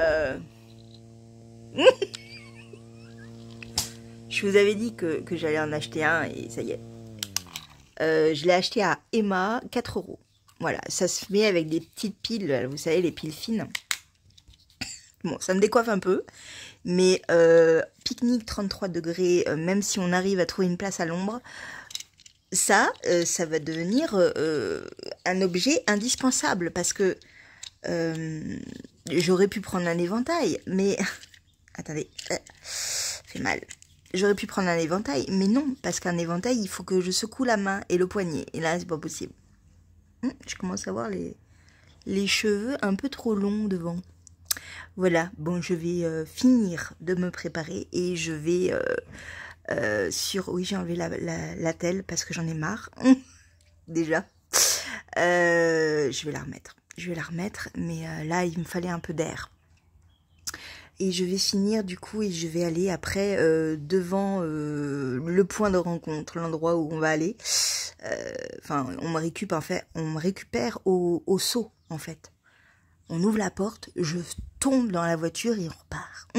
je vous avais dit que j'allais en acheter un et ça y est. Je l'ai acheté à Emma, 4 €. Voilà, ça se met avec des petites piles, vous savez, les piles fines. Bon, ça me décoiffe un peu, mais pique-nique 33 degrés, même si on arrive à trouver une place à l'ombre, ça va devenir un objet indispensable parce que j'aurais pu prendre un éventail, mais... Attendez, ça fait mal. J'aurais pu prendre un éventail, mais non, parce qu'un éventail, il faut que je secoue la main et le poignet. Et là, c'est pas possible. Je commence à voir les cheveux un peu trop longs devant. Voilà, bon, je vais finir de me préparer et je vais oui, j'ai enlevé la telle parce que j'en ai marre, déjà. Je vais la remettre. Je vais la remettre, mais là, il me fallait un peu d'air. Et je vais finir du coup et je vais aller après devant le point de rencontre, l'endroit où on va aller. Enfin, on me récupère au saut en fait. On ouvre la porte, je tombe dans la voiture et on repart.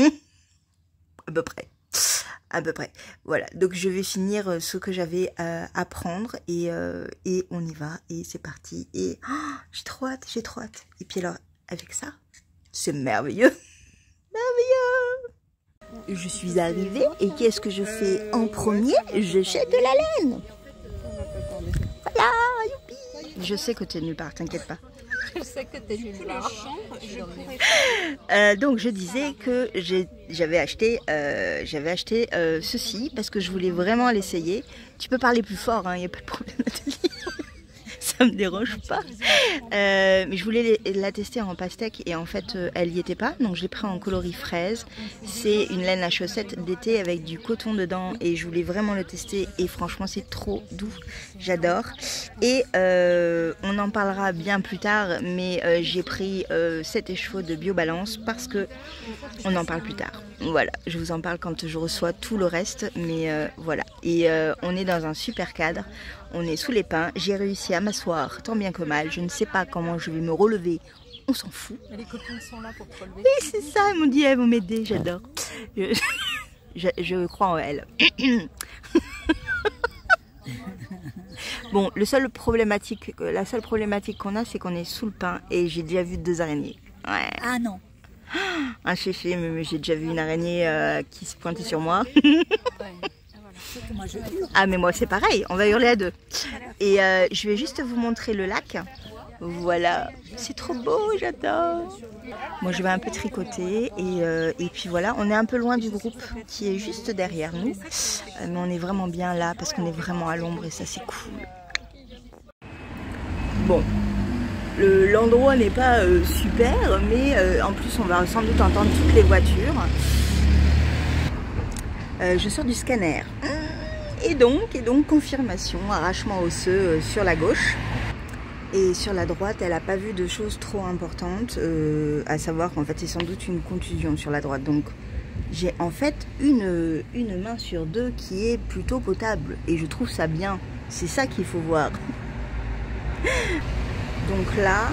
À peu près. À peu près. Voilà, donc je vais finir ce que j'avais à prendre et on y va et c'est parti. Et oh, j'ai trop hâte, j'ai trop hâte. Et puis alors, avec ça, c'est merveilleux. Merveilleux. Je suis arrivée et qu'est-ce que je fais en premier? Je jette de la laine. Voilà, youpi. Je sais que tu es nulle part, t'inquiète pas. Je sais que tu es nulle part. Donc je disais que j'avais acheté ceci parce que je voulais vraiment l'essayer. Tu peux parler plus fort, il n'y a pas de problème, Nathalie. Ça ça me dérange pas. Mais je voulais la tester en pastèque et en fait elle y était pas, donc je l'ai pris en coloris fraise. C'est une laine à chaussettes d'été avec du coton dedans et je voulais vraiment le tester et franchement c'est trop doux, j'adore. Et on en parlera bien plus tard, mais j'ai pris 7 écheveaux de Biobalance parce que on en parle plus tard. Voilà, je vous en parle quand je reçois tout le reste, mais voilà. Et on est dans un super cadre, on est sous les pins, j'ai réussi à m'asseoir tant bien que mal, je ne sais pas comment je vais me relever, on s'en fout. Mais les copines sont là pour te relever. Oui, c'est ça, elles m'ont dit, elles vont m'aider, j'adore. Je crois en elles. Bon, la seule problématique qu'on a, c'est qu'on est sous le pin et j'ai déjà vu 2 araignées. Ouais. Ah non. Un chéché, mais j'ai déjà vu une araignée qui se pointait sur moi. Ah mais moi c'est pareil, on va hurler à 2. Et je vais juste vous montrer le lac. Voilà, c'est trop beau, j'adore. Moi je vais un peu tricoter et puis voilà, on est un peu loin du groupe qui est juste derrière nous. Mais on est vraiment bien là parce qu'on est vraiment à l'ombre et ça c'est cool. Bon. L'endroit n'est pas super, mais en plus on va sans doute entendre toutes les voitures. Je sors du scanner. Et donc confirmation, arrachement osseux sur la gauche. Et sur la droite, elle n'a pas vu de choses trop importantes, à savoir qu'en fait c'est sans doute une contusion sur la droite. Donc j'ai en fait une main sur 2 qui est plutôt potable. Et je trouve ça bien. C'est ça qu'il faut voir. Donc là,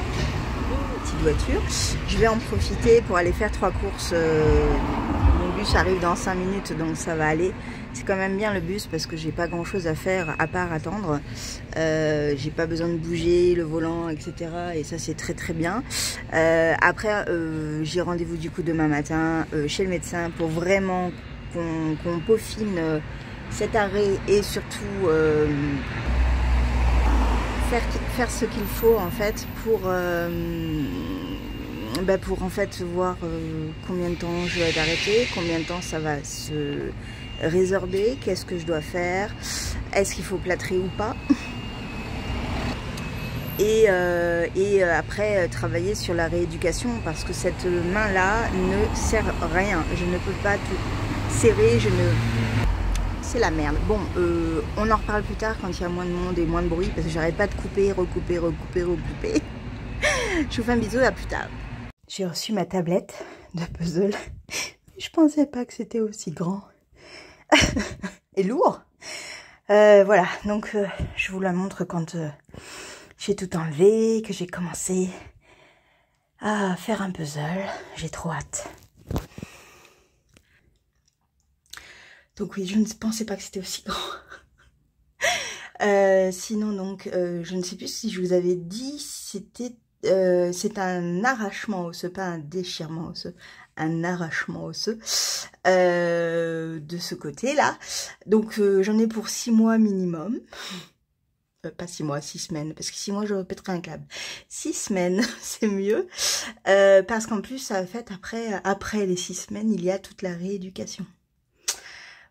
petite voiture, je vais en profiter pour aller faire 3 courses. Mon bus arrive dans 5 minutes, donc ça va aller. C'est quand même bien le bus parce que j'ai pas grand chose à faire à part attendre. J'ai pas besoin de bouger le volant, etc. Et ça c'est très très bien. Après, j'ai rendez-vous du coup demain matin chez le médecin pour vraiment qu'on peaufine cet arrêt et surtout faire ce qu'il faut en fait pour en fait voir combien de temps je vais être arrêtée, combien de temps ça va se résorber, qu'est-ce que je dois faire, est-ce qu'il faut plâtrer ou pas, et après travailler sur la rééducation parce que cette main là ne sert à rien, je ne peux pas tout serrer, c'est la merde. Bon, on en reparle plus tard quand il y a moins de monde et moins de bruit parce que j'arrête pas de couper, recouper. Je vous fais un bisou, à plus tard. J'ai reçu ma tablette de puzzle. Je pensais pas que c'était aussi grand et lourd. Voilà, donc je vous la montre quand j'ai tout enlevé, que j'ai commencé à faire un puzzle. J'ai trop hâte. Donc oui, je ne pensais pas que c'était aussi grand. Sinon donc, je ne sais plus si je vous avais dit, c'est un arrachement osseux, pas un déchirement osseux, un arrachement osseux de ce côté-là. Donc j'en ai pour 6 mois minimum. Pas 6 mois, 6 semaines, parce que 6 mois je répéterai un câble. 6 semaines, c'est mieux. Parce qu'en plus, ça fait après les 6 semaines, il y a toute la rééducation.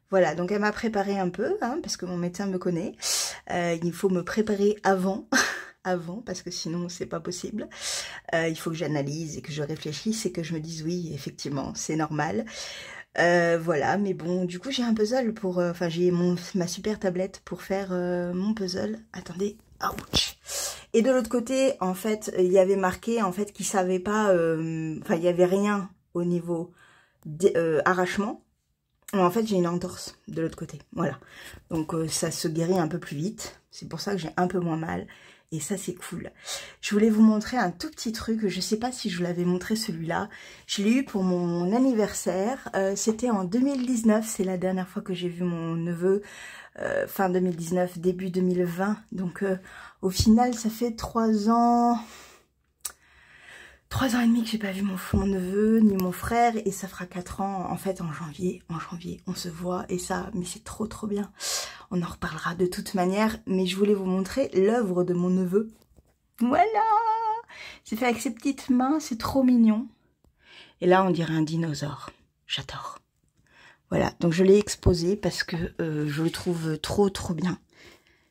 Voilà, donc elle m'a préparé un peu, hein, parce que mon médecin me connaît. Il faut me préparer avant, parce que sinon c'est pas possible. Il faut que j'analyse et que je réfléchisse et que je me dise oui, effectivement, c'est normal. Voilà, mais bon, du coup j'ai un puzzle pour... Enfin, j'ai ma super tablette pour faire mon puzzle. Attendez, ouch. Et de l'autre côté, en fait, il y avait marqué en fait qu'ils savaient pas... Enfin, il y avait rien au niveau arrachement. Mais en fait, j'ai une entorse de l'autre côté, voilà. Donc, ça se guérit un peu plus vite. C'est pour ça que j'ai un peu moins mal. Et ça, c'est cool. Je voulais vous montrer un tout petit truc. Je sais pas si je vous l'avais montré celui-là. Je l'ai eu pour mon anniversaire. C'était en 2019. C'est la dernière fois que j'ai vu mon neveu. Fin 2019, début 2020. Donc, au final, ça fait 3 ans... 3 ans et demi que j'ai pas vu mon neveu ni mon frère et ça fera 4 ans en fait en janvier on se voit et ça, mais c'est trop bien. On en reparlera de toute manière, mais je voulais vous montrer l'œuvre de mon neveu. Voilà, c'est fait avec ses petites mains, c'est trop mignon. Et là on dirait un dinosaure, j'adore. Voilà, donc je l'ai exposé parce que je le trouve trop bien.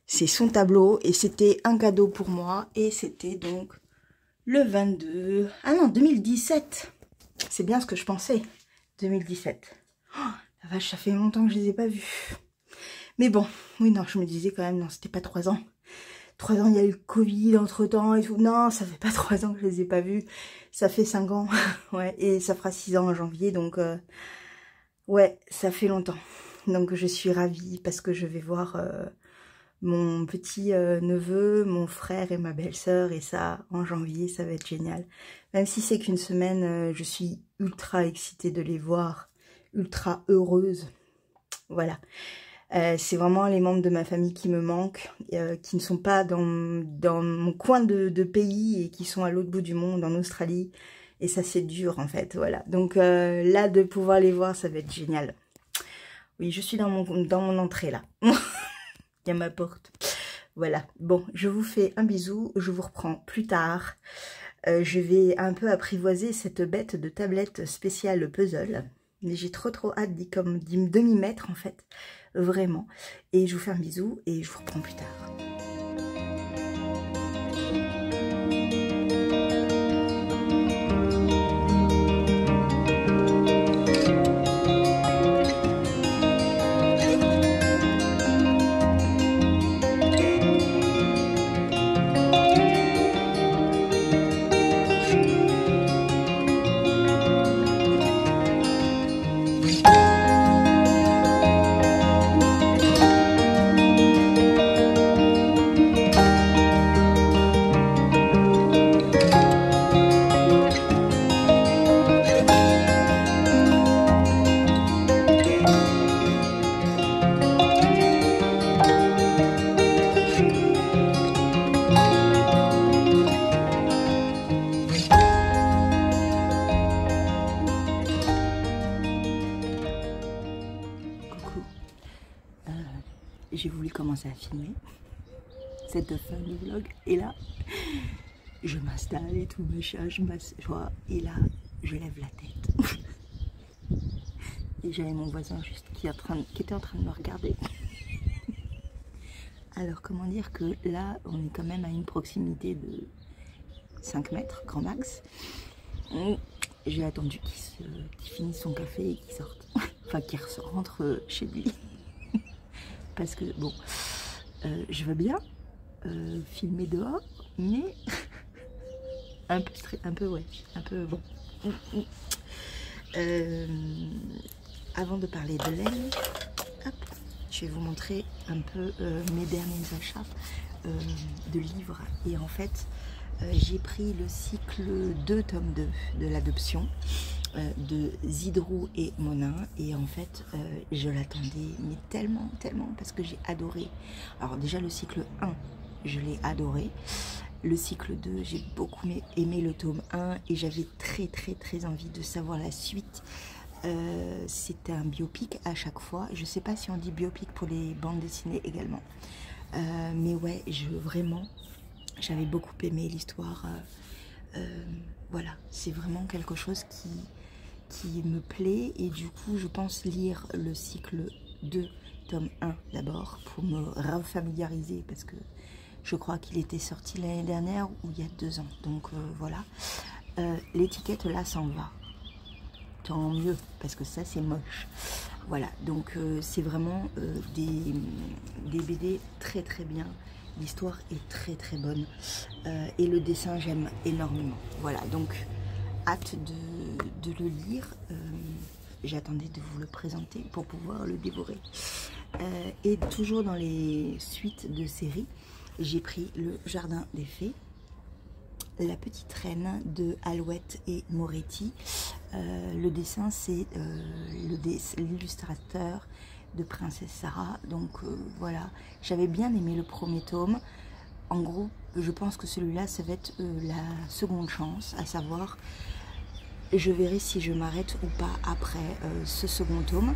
C'est son tableau et c'était un cadeau pour moi. Et c'était donc le 22... Ah non, 2017. C'est bien ce que je pensais. 2017. Oh, la vache, ça fait longtemps que je les ai pas vus. Mais bon, oui, non, je me disais quand même, non, c'était pas 3 ans. 3 ans, il y a eu le Covid entre-temps et tout. Non, ça fait pas 3 ans que je les ai pas vus. Ça fait 5 ans. Ouais, et ça fera 6 ans en janvier, donc... ouais, ça fait longtemps. Donc je suis ravie parce que je vais voir mon petit neveu, mon frère et ma belle-sœur. Et ça, en janvier, ça va être génial. Même si c'est qu'une semaine, je suis ultra excitée de les voir. Ultra heureuse. Voilà. C'est vraiment les membres de ma famille qui me manquent, qui ne sont pas dans mon coin de pays et qui sont à l'autre bout du monde, en Australie. Et ça, c'est dur, en fait, voilà. Donc là, de pouvoir les voir, ça va être génial. Oui, je suis dans mon entrée, là. Il y a ma porte. Voilà. Bon, je vous fais un bisou. Je vous reprends plus tard. Je vais un peu apprivoiser cette bête de tablette spéciale puzzle. Mais j'ai trop hâte de m'y mettre, en fait. Vraiment. Et je vous fais un bisou et je vous reprends plus tard. J'ai voulu commencer à filmer cette fin de vlog et là je m'installe et tout machin, je m'assois et là je lève la tête et j'avais mon voisin juste qui était en train de me regarder. Alors comment dire que là on est quand même à une proximité de 5 mètres grand max. J'ai attendu qu'il finisse son café et qu'il sorte, enfin qu'il rentre chez lui. Parce que, bon, je veux bien filmer dehors, mais un peu bon. Avant de parler de laine, hop, je vais vous montrer un peu mes derniers achats de livres. Et en fait, j'ai pris le cycle 2, tome 2 de l'adoption. De Zidrou et Monin, et en fait je l'attendais mais tellement parce que j'ai adoré. Alors déjà le cycle 1 je l'ai adoré, le cycle 2 j'ai beaucoup aimé le tome 1 et j'avais très envie de savoir la suite. C'était un biopic à chaque fois, je sais pas si on dit biopic pour les bandes dessinées également, mais ouais, vraiment j'avais beaucoup aimé l'histoire. Voilà, c'est vraiment quelque chose qui me plaît et du coup je pense lire le cycle 2 tome 1 d'abord pour me refamiliariser parce que je crois qu'il était sorti l'année dernière ou il y a 2 ans, donc voilà. L'étiquette là s'en va, tant mieux parce que ça c'est moche. Voilà, donc c'est vraiment des BD très bien. L'histoire est très bonne et le dessin j'aime énormément. Voilà, donc hâte de le lire. J'attendais de vous le présenter pour pouvoir le dévorer. Et toujours dans les suites de séries, j'ai pris Le Jardin des Fées, La Petite Reine de Alouette et Moretti. Le dessin, c'est l'illustrateur de Princesse Sarah. Donc voilà, j'avais bien aimé le premier tome. En gros, je pense que celui-là, ça va être la seconde chance, à savoir, je verrai si je m'arrête ou pas après ce second tome.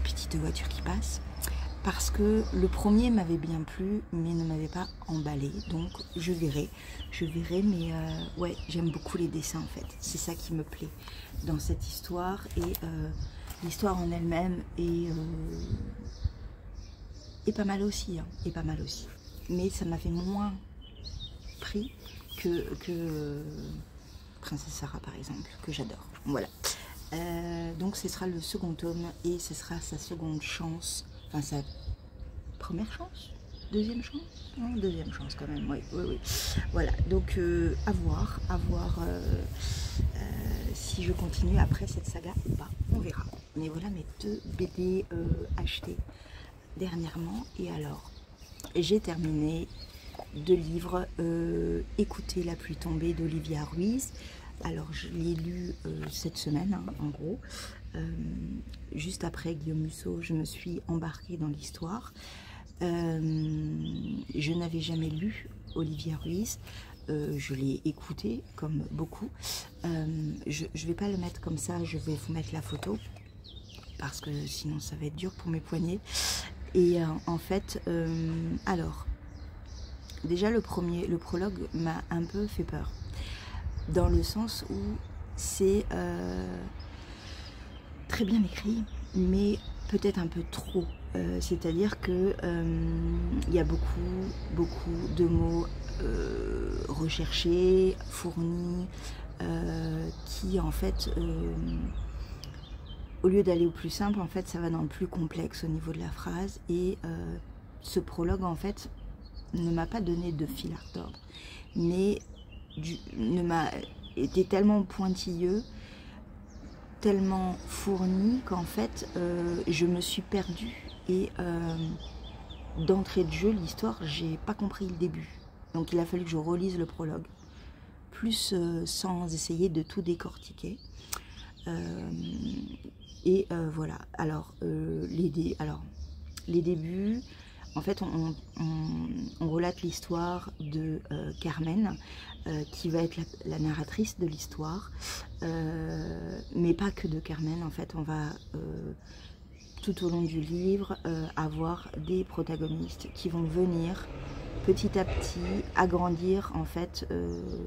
Petite voiture qui passe. Parce que le premier m'avait bien plu, mais ne m'avait pas emballé. Donc je verrai, mais ouais, j'aime beaucoup les dessins en fait. C'est ça qui me plaît dans cette histoire. Et l'histoire en elle-même est Et pas mal aussi, hein, et pas mal aussi. Mais ça m'avait moins pris que Princesse Sarah par exemple, que j'adore. Voilà. Donc ce sera le second tome et ce sera sa seconde chance, enfin sa première chance, deuxième chance, non, deuxième chance quand même, oui, oui, oui. Voilà, donc à voir si je continue après cette saga ou pas, on verra. Mais voilà mes 2 BD achetés dernièrement. Et alors, j'ai terminé 2 livres, Écoutez la pluie tombée d'Olivia Ruiz. Alors je l'ai lu cette semaine, hein, en gros. Juste après Guillaume Musso, je me suis embarquée dans l'histoire. Je n'avais jamais lu Olivia Ruiz. Je l'ai écouté comme beaucoup. Je ne vais pas le mettre comme ça, je vais vous mettre la photo parce que sinon ça va être dur pour mes poignets. Et en fait, alors, déjà le prologue m'a un peu fait peur, dans le sens où c'est très bien écrit, mais peut-être un peu trop. C'est-à-dire que il y a beaucoup de mots recherchés, fournis, qui en fait, au lieu d'aller au plus simple, en fait, ça va dans le plus complexe au niveau de la phrase. Et ce prologue, en fait, ne m'a pas donné de fil à retordre, mais ne m'a été tellement pointilleux, tellement fourni qu'en fait, je me suis perdue. Et d'entrée de jeu, l'histoire, j'ai pas compris le début. Donc il a fallu que je relise le prologue, plus sans essayer de tout décortiquer. Voilà. Alors, les débuts, en fait, on relate l'histoire de Carmen, qui va être la narratrice de l'histoire, mais pas que de Carmen. En fait, on va tout au long du livre avoir des protagonistes qui vont venir petit à petit agrandir en fait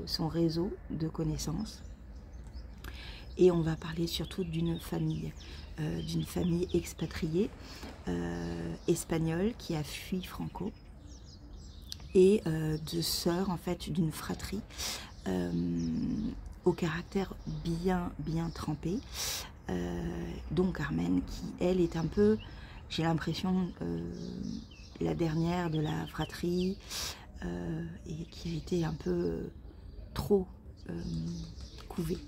son réseau de connaissances. Et on va parler surtout d'une famille expatriée espagnole qui a fui Franco, et de sœurs en fait d'une fratrie au caractère bien trempé, dont Carmen, qui elle est un peu, j'ai l'impression, la dernière de la fratrie, et qui a été un peu trop couvée,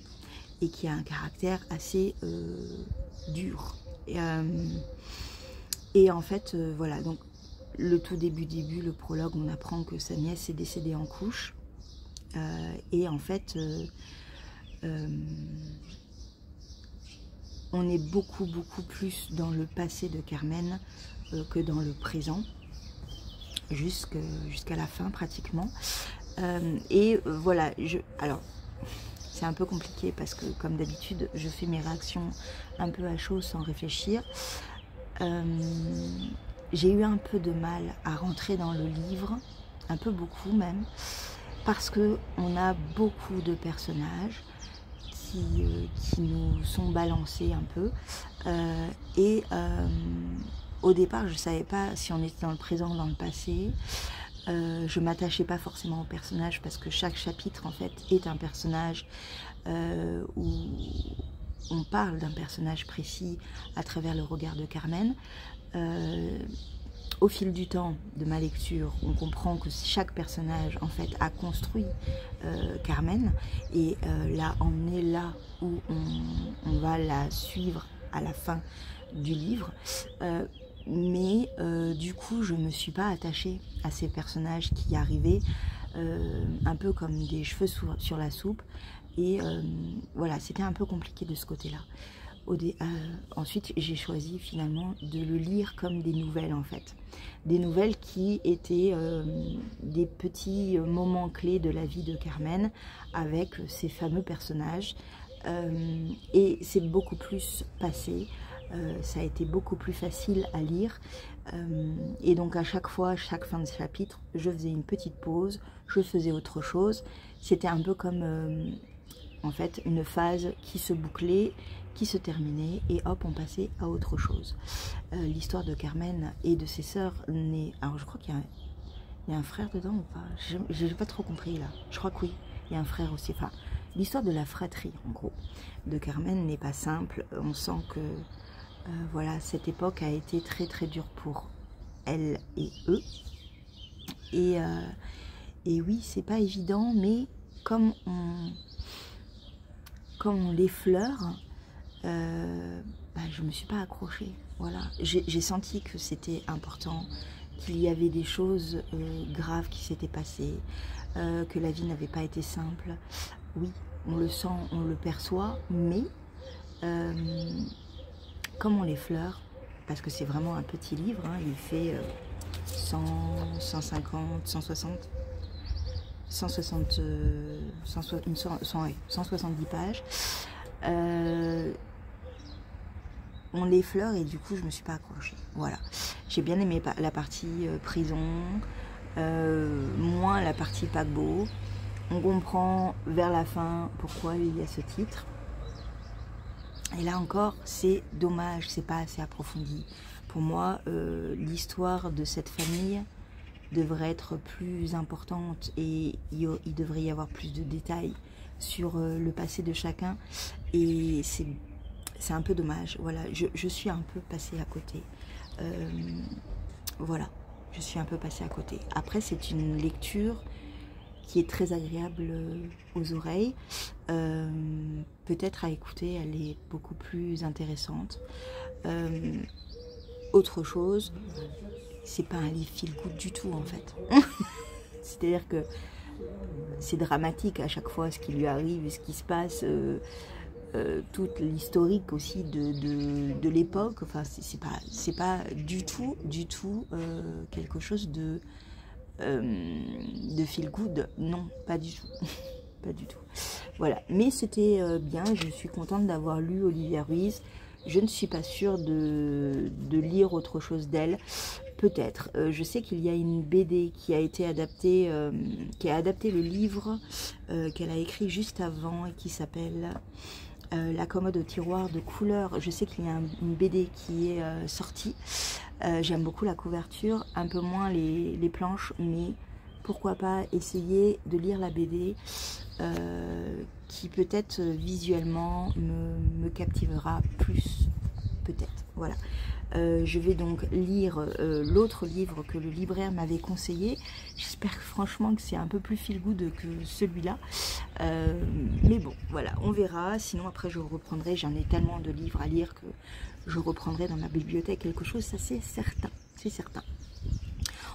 et qui a un caractère assez dur. Et en fait, voilà, donc le tout début, le prologue, on apprend que sa nièce est décédée en couche. Et en fait, on est beaucoup plus dans le passé de Carmen que dans le présent, jusqu'à la fin pratiquement. Voilà, alors c'est un peu compliqué parce que comme d'habitude je fais mes réactions un peu à chaud sans réfléchir. J'ai eu un peu de mal à rentrer dans le livre, un peu beaucoup même, parce que on a beaucoup de personnages qui nous sont balancés un peu, au départ je ne savais pas si on était dans le présent ou dans le passé. Je m'attachais pas forcément au personnage parce que chaque chapitre en fait est un personnage où on parle d'un personnage précis à travers le regard de Carmen. Au fil du temps de ma lecture, on comprend que chaque personnage en fait a construit Carmen, et l'a emmenée là où on va la suivre à la fin du livre. Mais du coup je me suis pas attachée à ces personnages qui arrivaient un peu comme des cheveux sur la soupe, et voilà, c'était un peu compliqué de ce côté là. Ensuite j'ai choisi finalement de le lire comme des nouvelles, en fait, des nouvelles qui étaient des petits moments clés de la vie de Carmen avec ces fameux personnages, et c'est beaucoup plus passé. Ça a été beaucoup plus facile à lire, et donc à chaque fin de chapitre, je faisais une petite pause, je faisais autre chose. C'était un peu comme en fait une phase qui se bouclait, qui se terminait et hop on passait à autre chose. L'histoire de Carmen et de ses sœurs n'est... Alors je crois qu'il y a un frère dedans ou pas? Je n'ai pas trop compris là. Je crois que oui, il y a un frère aussi. Enfin, l'histoire de la fratrie en gros de Carmen n'est pas simple. On sent que voilà, cette époque a été très très dure pour elle et eux. Et oui, c'est pas évident, mais comme on l'effleure, je me suis pas accrochée. Voilà, j'ai senti que c'était important, qu'il y avait des choses graves qui s'étaient passées, que la vie n'avait pas été simple. Oui, on le sent, on le perçoit, mais comme on l'effleure, parce que c'est vraiment un petit livre, hein, il fait 100, 150, 160, 170 pages. On l'effleure et du coup je me suis pas accrochée. Voilà, j'ai bien aimé la partie prison, moins la partie paquebot. On comprend vers la fin pourquoi il y a ce titre. Et là encore, c'est dommage, c'est pas assez approfondi. Pour moi, l'histoire de cette famille devrait être plus importante et il devrait y avoir plus de détails sur le passé de chacun. Et c'est un peu dommage. Voilà, je suis un peu passée à côté. Voilà, je suis un peu passée à côté. Après, c'est une lecture qui est très agréable aux oreilles. Peut-être à écouter, elle est beaucoup plus intéressante. Autre chose, c'est pas un livre feel good du tout en fait. C'est-à-dire que c'est dramatique à chaque fois ce qui lui arrive, ce qui se passe, toute l'historique aussi de l'époque. Enfin, c'est pas du tout quelque chose de feel good, non, pas du tout. Pas du tout. Voilà, mais c'était bien, je suis contente d'avoir lu Olivia Ruiz. Je ne suis pas sûre de lire autre chose d'elle, peut-être. Je sais qu'il y a une BD qui a été adaptée, qui a adapté le livre qu'elle a écrit juste avant et qui s'appelle La commode au tiroir de couleur. Je sais qu'il y a une BD qui est sortie. J'aime beaucoup la couverture, un peu moins les planches, mais pourquoi pas essayer de lire la BD qui peut-être visuellement me captivera plus, peut-être. Voilà. Je vais donc lire l'autre livre que le libraire m'avait conseillé. J'espère franchement que c'est un peu plus feel good que celui-là. Mais bon, voilà, on verra. Sinon, après, je reprendrai. J'en ai tellement de livres à lire que je reprendrai dans ma bibliothèque quelque chose, ça c'est certain. C'est certain.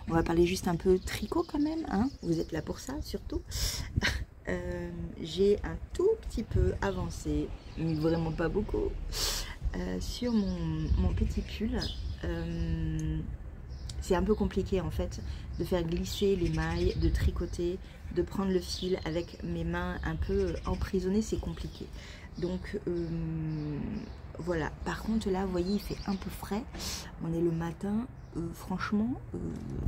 On va parler juste un peu tricot quand même. Hein, vous êtes là pour ça, surtout. J'ai un tout petit peu avancé, mais vraiment pas beaucoup, sur mon petit pull. C'est un peu compliqué en fait de faire glisser les mailles, de tricoter, de prendre le fil avec mes mains un peu emprisonnées, c'est compliqué. Donc voilà. Par contre là, vous voyez, il fait un peu frais. On est le matin. Franchement,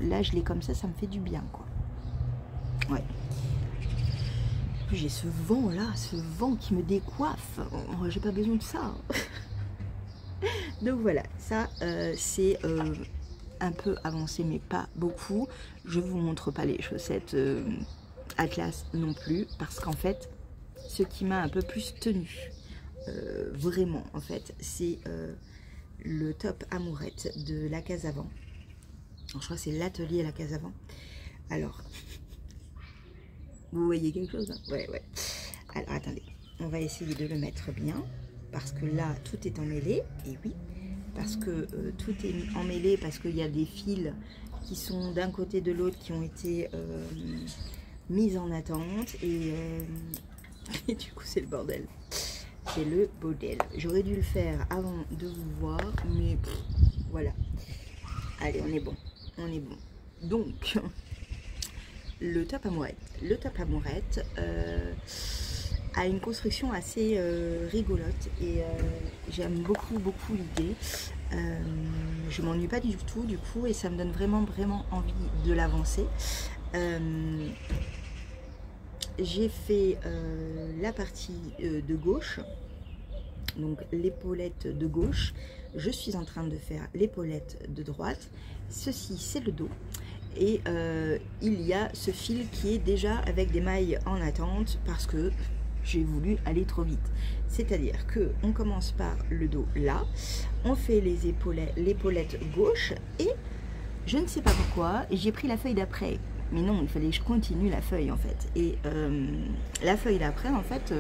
là je l'ai comme ça me fait du bien quoi. Ouais. J'ai ce vent là, ce vent qui me décoiffe. Oh, j'ai pas besoin de ça. Donc voilà, ça c'est un peu avancé mais pas beaucoup. Je vous montre pas les chaussettes Atlas non plus parce qu'en fait ce qui m'a un peu plus tenue vraiment en fait c'est le top amourette de la Casavant. Je crois que c'est l'atelier à la Casavant. Alors vous voyez quelque chose hein? Ouais. Alors attendez, on va essayer de le mettre bien parce que là tout est emmêlé. Et oui, parce que tout est emmêlé parce qu'il y a des fils qui sont d'un côté de l'autre qui ont été mis en attente et du coup c'est le bordel. C'est le bordel. J'aurais dû le faire avant de vous voir, mais voilà. Allez, on est bon. On est bon. Donc, le top amourette. Le top amourette a une construction assez rigolote et j'aime beaucoup l'idée. Je m'ennuie pas du tout du coup et ça me donne vraiment envie de l'avancer. j'ai fait la partie de gauche, donc l'épaulette de gauche. Je suis en train de faire l'épaulette de droite. Ceci, c'est le dos. Et il y a ce fil qui est déjà avec des mailles en attente parce que j'ai voulu aller trop vite. C'est-à-dire que on commence par le dos là, on fait les l'épaulette gauche et je ne sais pas pourquoi, j'ai pris la feuille d'après. Mais non, il fallait que je continue la feuille en fait. Et la feuille d'après en fait,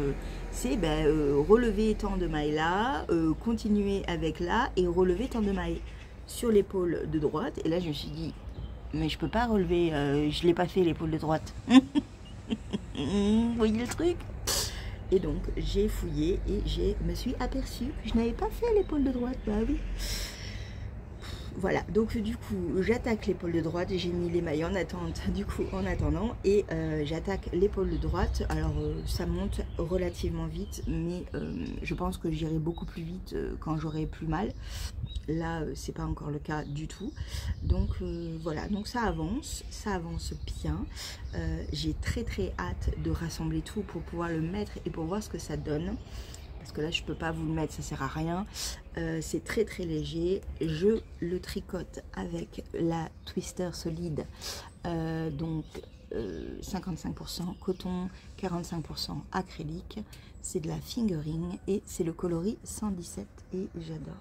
c'est relever tant de mailles là, continuer avec là et relever tant de mailles sur l'épaule de droite. Et là je me suis dit, mais je peux pas relever, je l'ai pas fait l'épaule de droite. Vous voyez le truc? Et donc j'ai fouillé et je me suis aperçue que je n'avais pas fait l'épaule de droite. Bah oui. Voilà, donc du coup j'attaque l'épaule de droite, j'ai mis les mailles en attente du coup en attendant et j'attaque l'épaule de droite. Alors ça monte relativement vite, mais je pense que j'irai beaucoup plus vite quand j'aurai plus mal. Là c'est pas encore le cas du tout, donc voilà, donc ça avance bien. J'ai très hâte de rassembler tout pour pouvoir le mettre et pour voir ce que ça donne. Parce que là je peux pas vous le mettre, ça sert à rien. C'est très léger. Je le tricote avec la Twister solide, donc 55% coton, 45% acrylique. C'est de la fingering et c'est le coloris 117 et j'adore.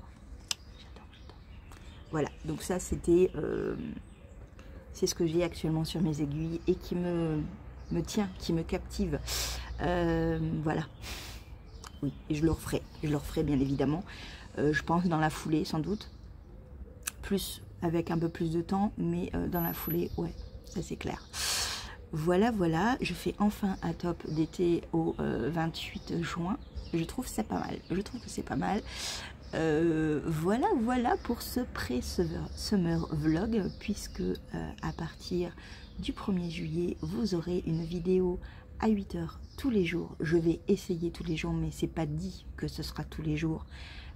Voilà, donc ça c'était c'est ce que j'ai actuellement sur mes aiguilles et qui me tient, qui me captive. Voilà. Oui, et je le referai bien évidemment, je pense dans la foulée sans doute, avec un peu plus de temps, mais dans la foulée, ouais, ça c'est clair. Voilà, je fais enfin un top d'été au 28 juin, je trouve ça pas mal, je trouve que c'est pas mal. Voilà pour ce pré-summer vlog, puisque à partir du 1er juillet, vous aurez une vidéo à 8 h tous les jours. Je vais essayer tous les jours, mais c'est pas dit que ce sera tous les jours,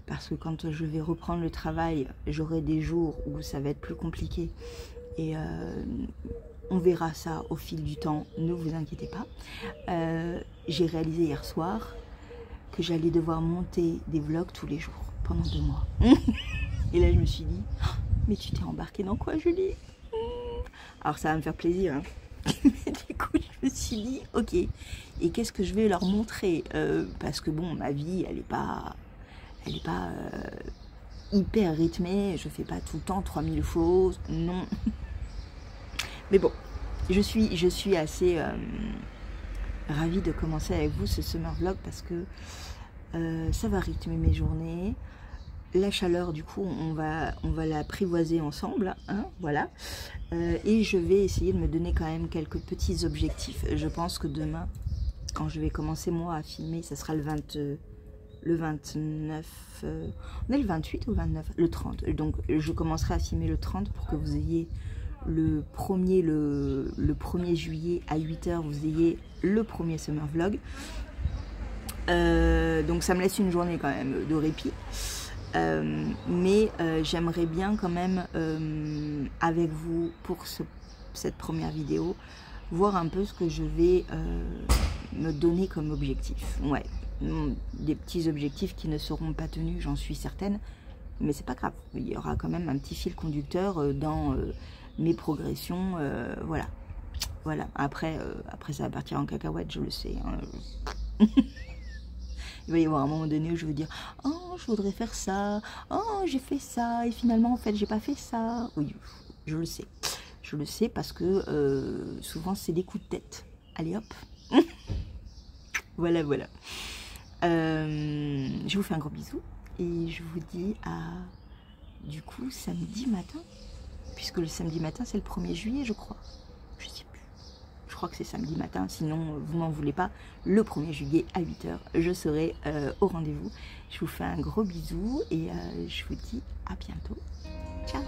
parce que quand je vais reprendre le travail, j'aurai des jours où ça va être plus compliqué et on verra ça au fil du temps, ne vous inquiétez pas. J'ai réalisé hier soir que j'allais devoir monter des vlogs tous les jours pendant 2 mois. Et là je me suis dit, oh, mais tu t'es embarquée dans quoi, Julie? Alors ça va me faire plaisir, hein. Mais du coup je me suis dit, ok, et qu'est-ce que je vais leur montrer, parce que bon, ma vie elle est pas hyper rythmée, je fais pas tout le temps 3000 choses, non. Mais bon, je suis assez ravie de commencer avec vous ce summer vlog, parce que ça va rythmer mes journées. La chaleur, du coup, on va l'apprivoiser ensemble, hein, voilà. Et je vais essayer de me donner quand même quelques petits objectifs. Je pense que demain, quand je vais commencer moi à filmer, ça sera le 29, on est le 28 ou le 29? Le 30. Donc je commencerai à filmer le 30 pour que vous ayez le 1er juillet à 8 h, vous ayez le premier summer vlog. Donc ça me laisse une journée quand même de répit. Mais j'aimerais bien quand même avec vous pour cette première vidéo voir un peu ce que je vais me donner comme objectif. Ouais, des petits objectifs qui ne seront pas tenus, j'en suis certaine, mais c'est pas grave, il y aura quand même un petit fil conducteur dans mes progressions. Voilà, après ça va partir en cacahuète, je le sais, hein. Il va y avoir un moment donné où je vais dire, oh, je voudrais faire ça, oh, j'ai fait ça, et finalement, en fait, j'ai pas fait ça. Oui, je le sais parce que souvent, c'est des coups de tête. Allez, hop. Voilà. Je vous fais un gros bisou et je vous dis à, du coup, samedi matin, puisque le samedi matin, c'est le 1er juillet, je crois. Je sais plus. Je crois que c'est samedi matin, sinon vous m'en voulez pas. Le 1er juillet à 8 h, je serai au rendez-vous. Je vous fais un gros bisou et je vous dis à bientôt. Ciao.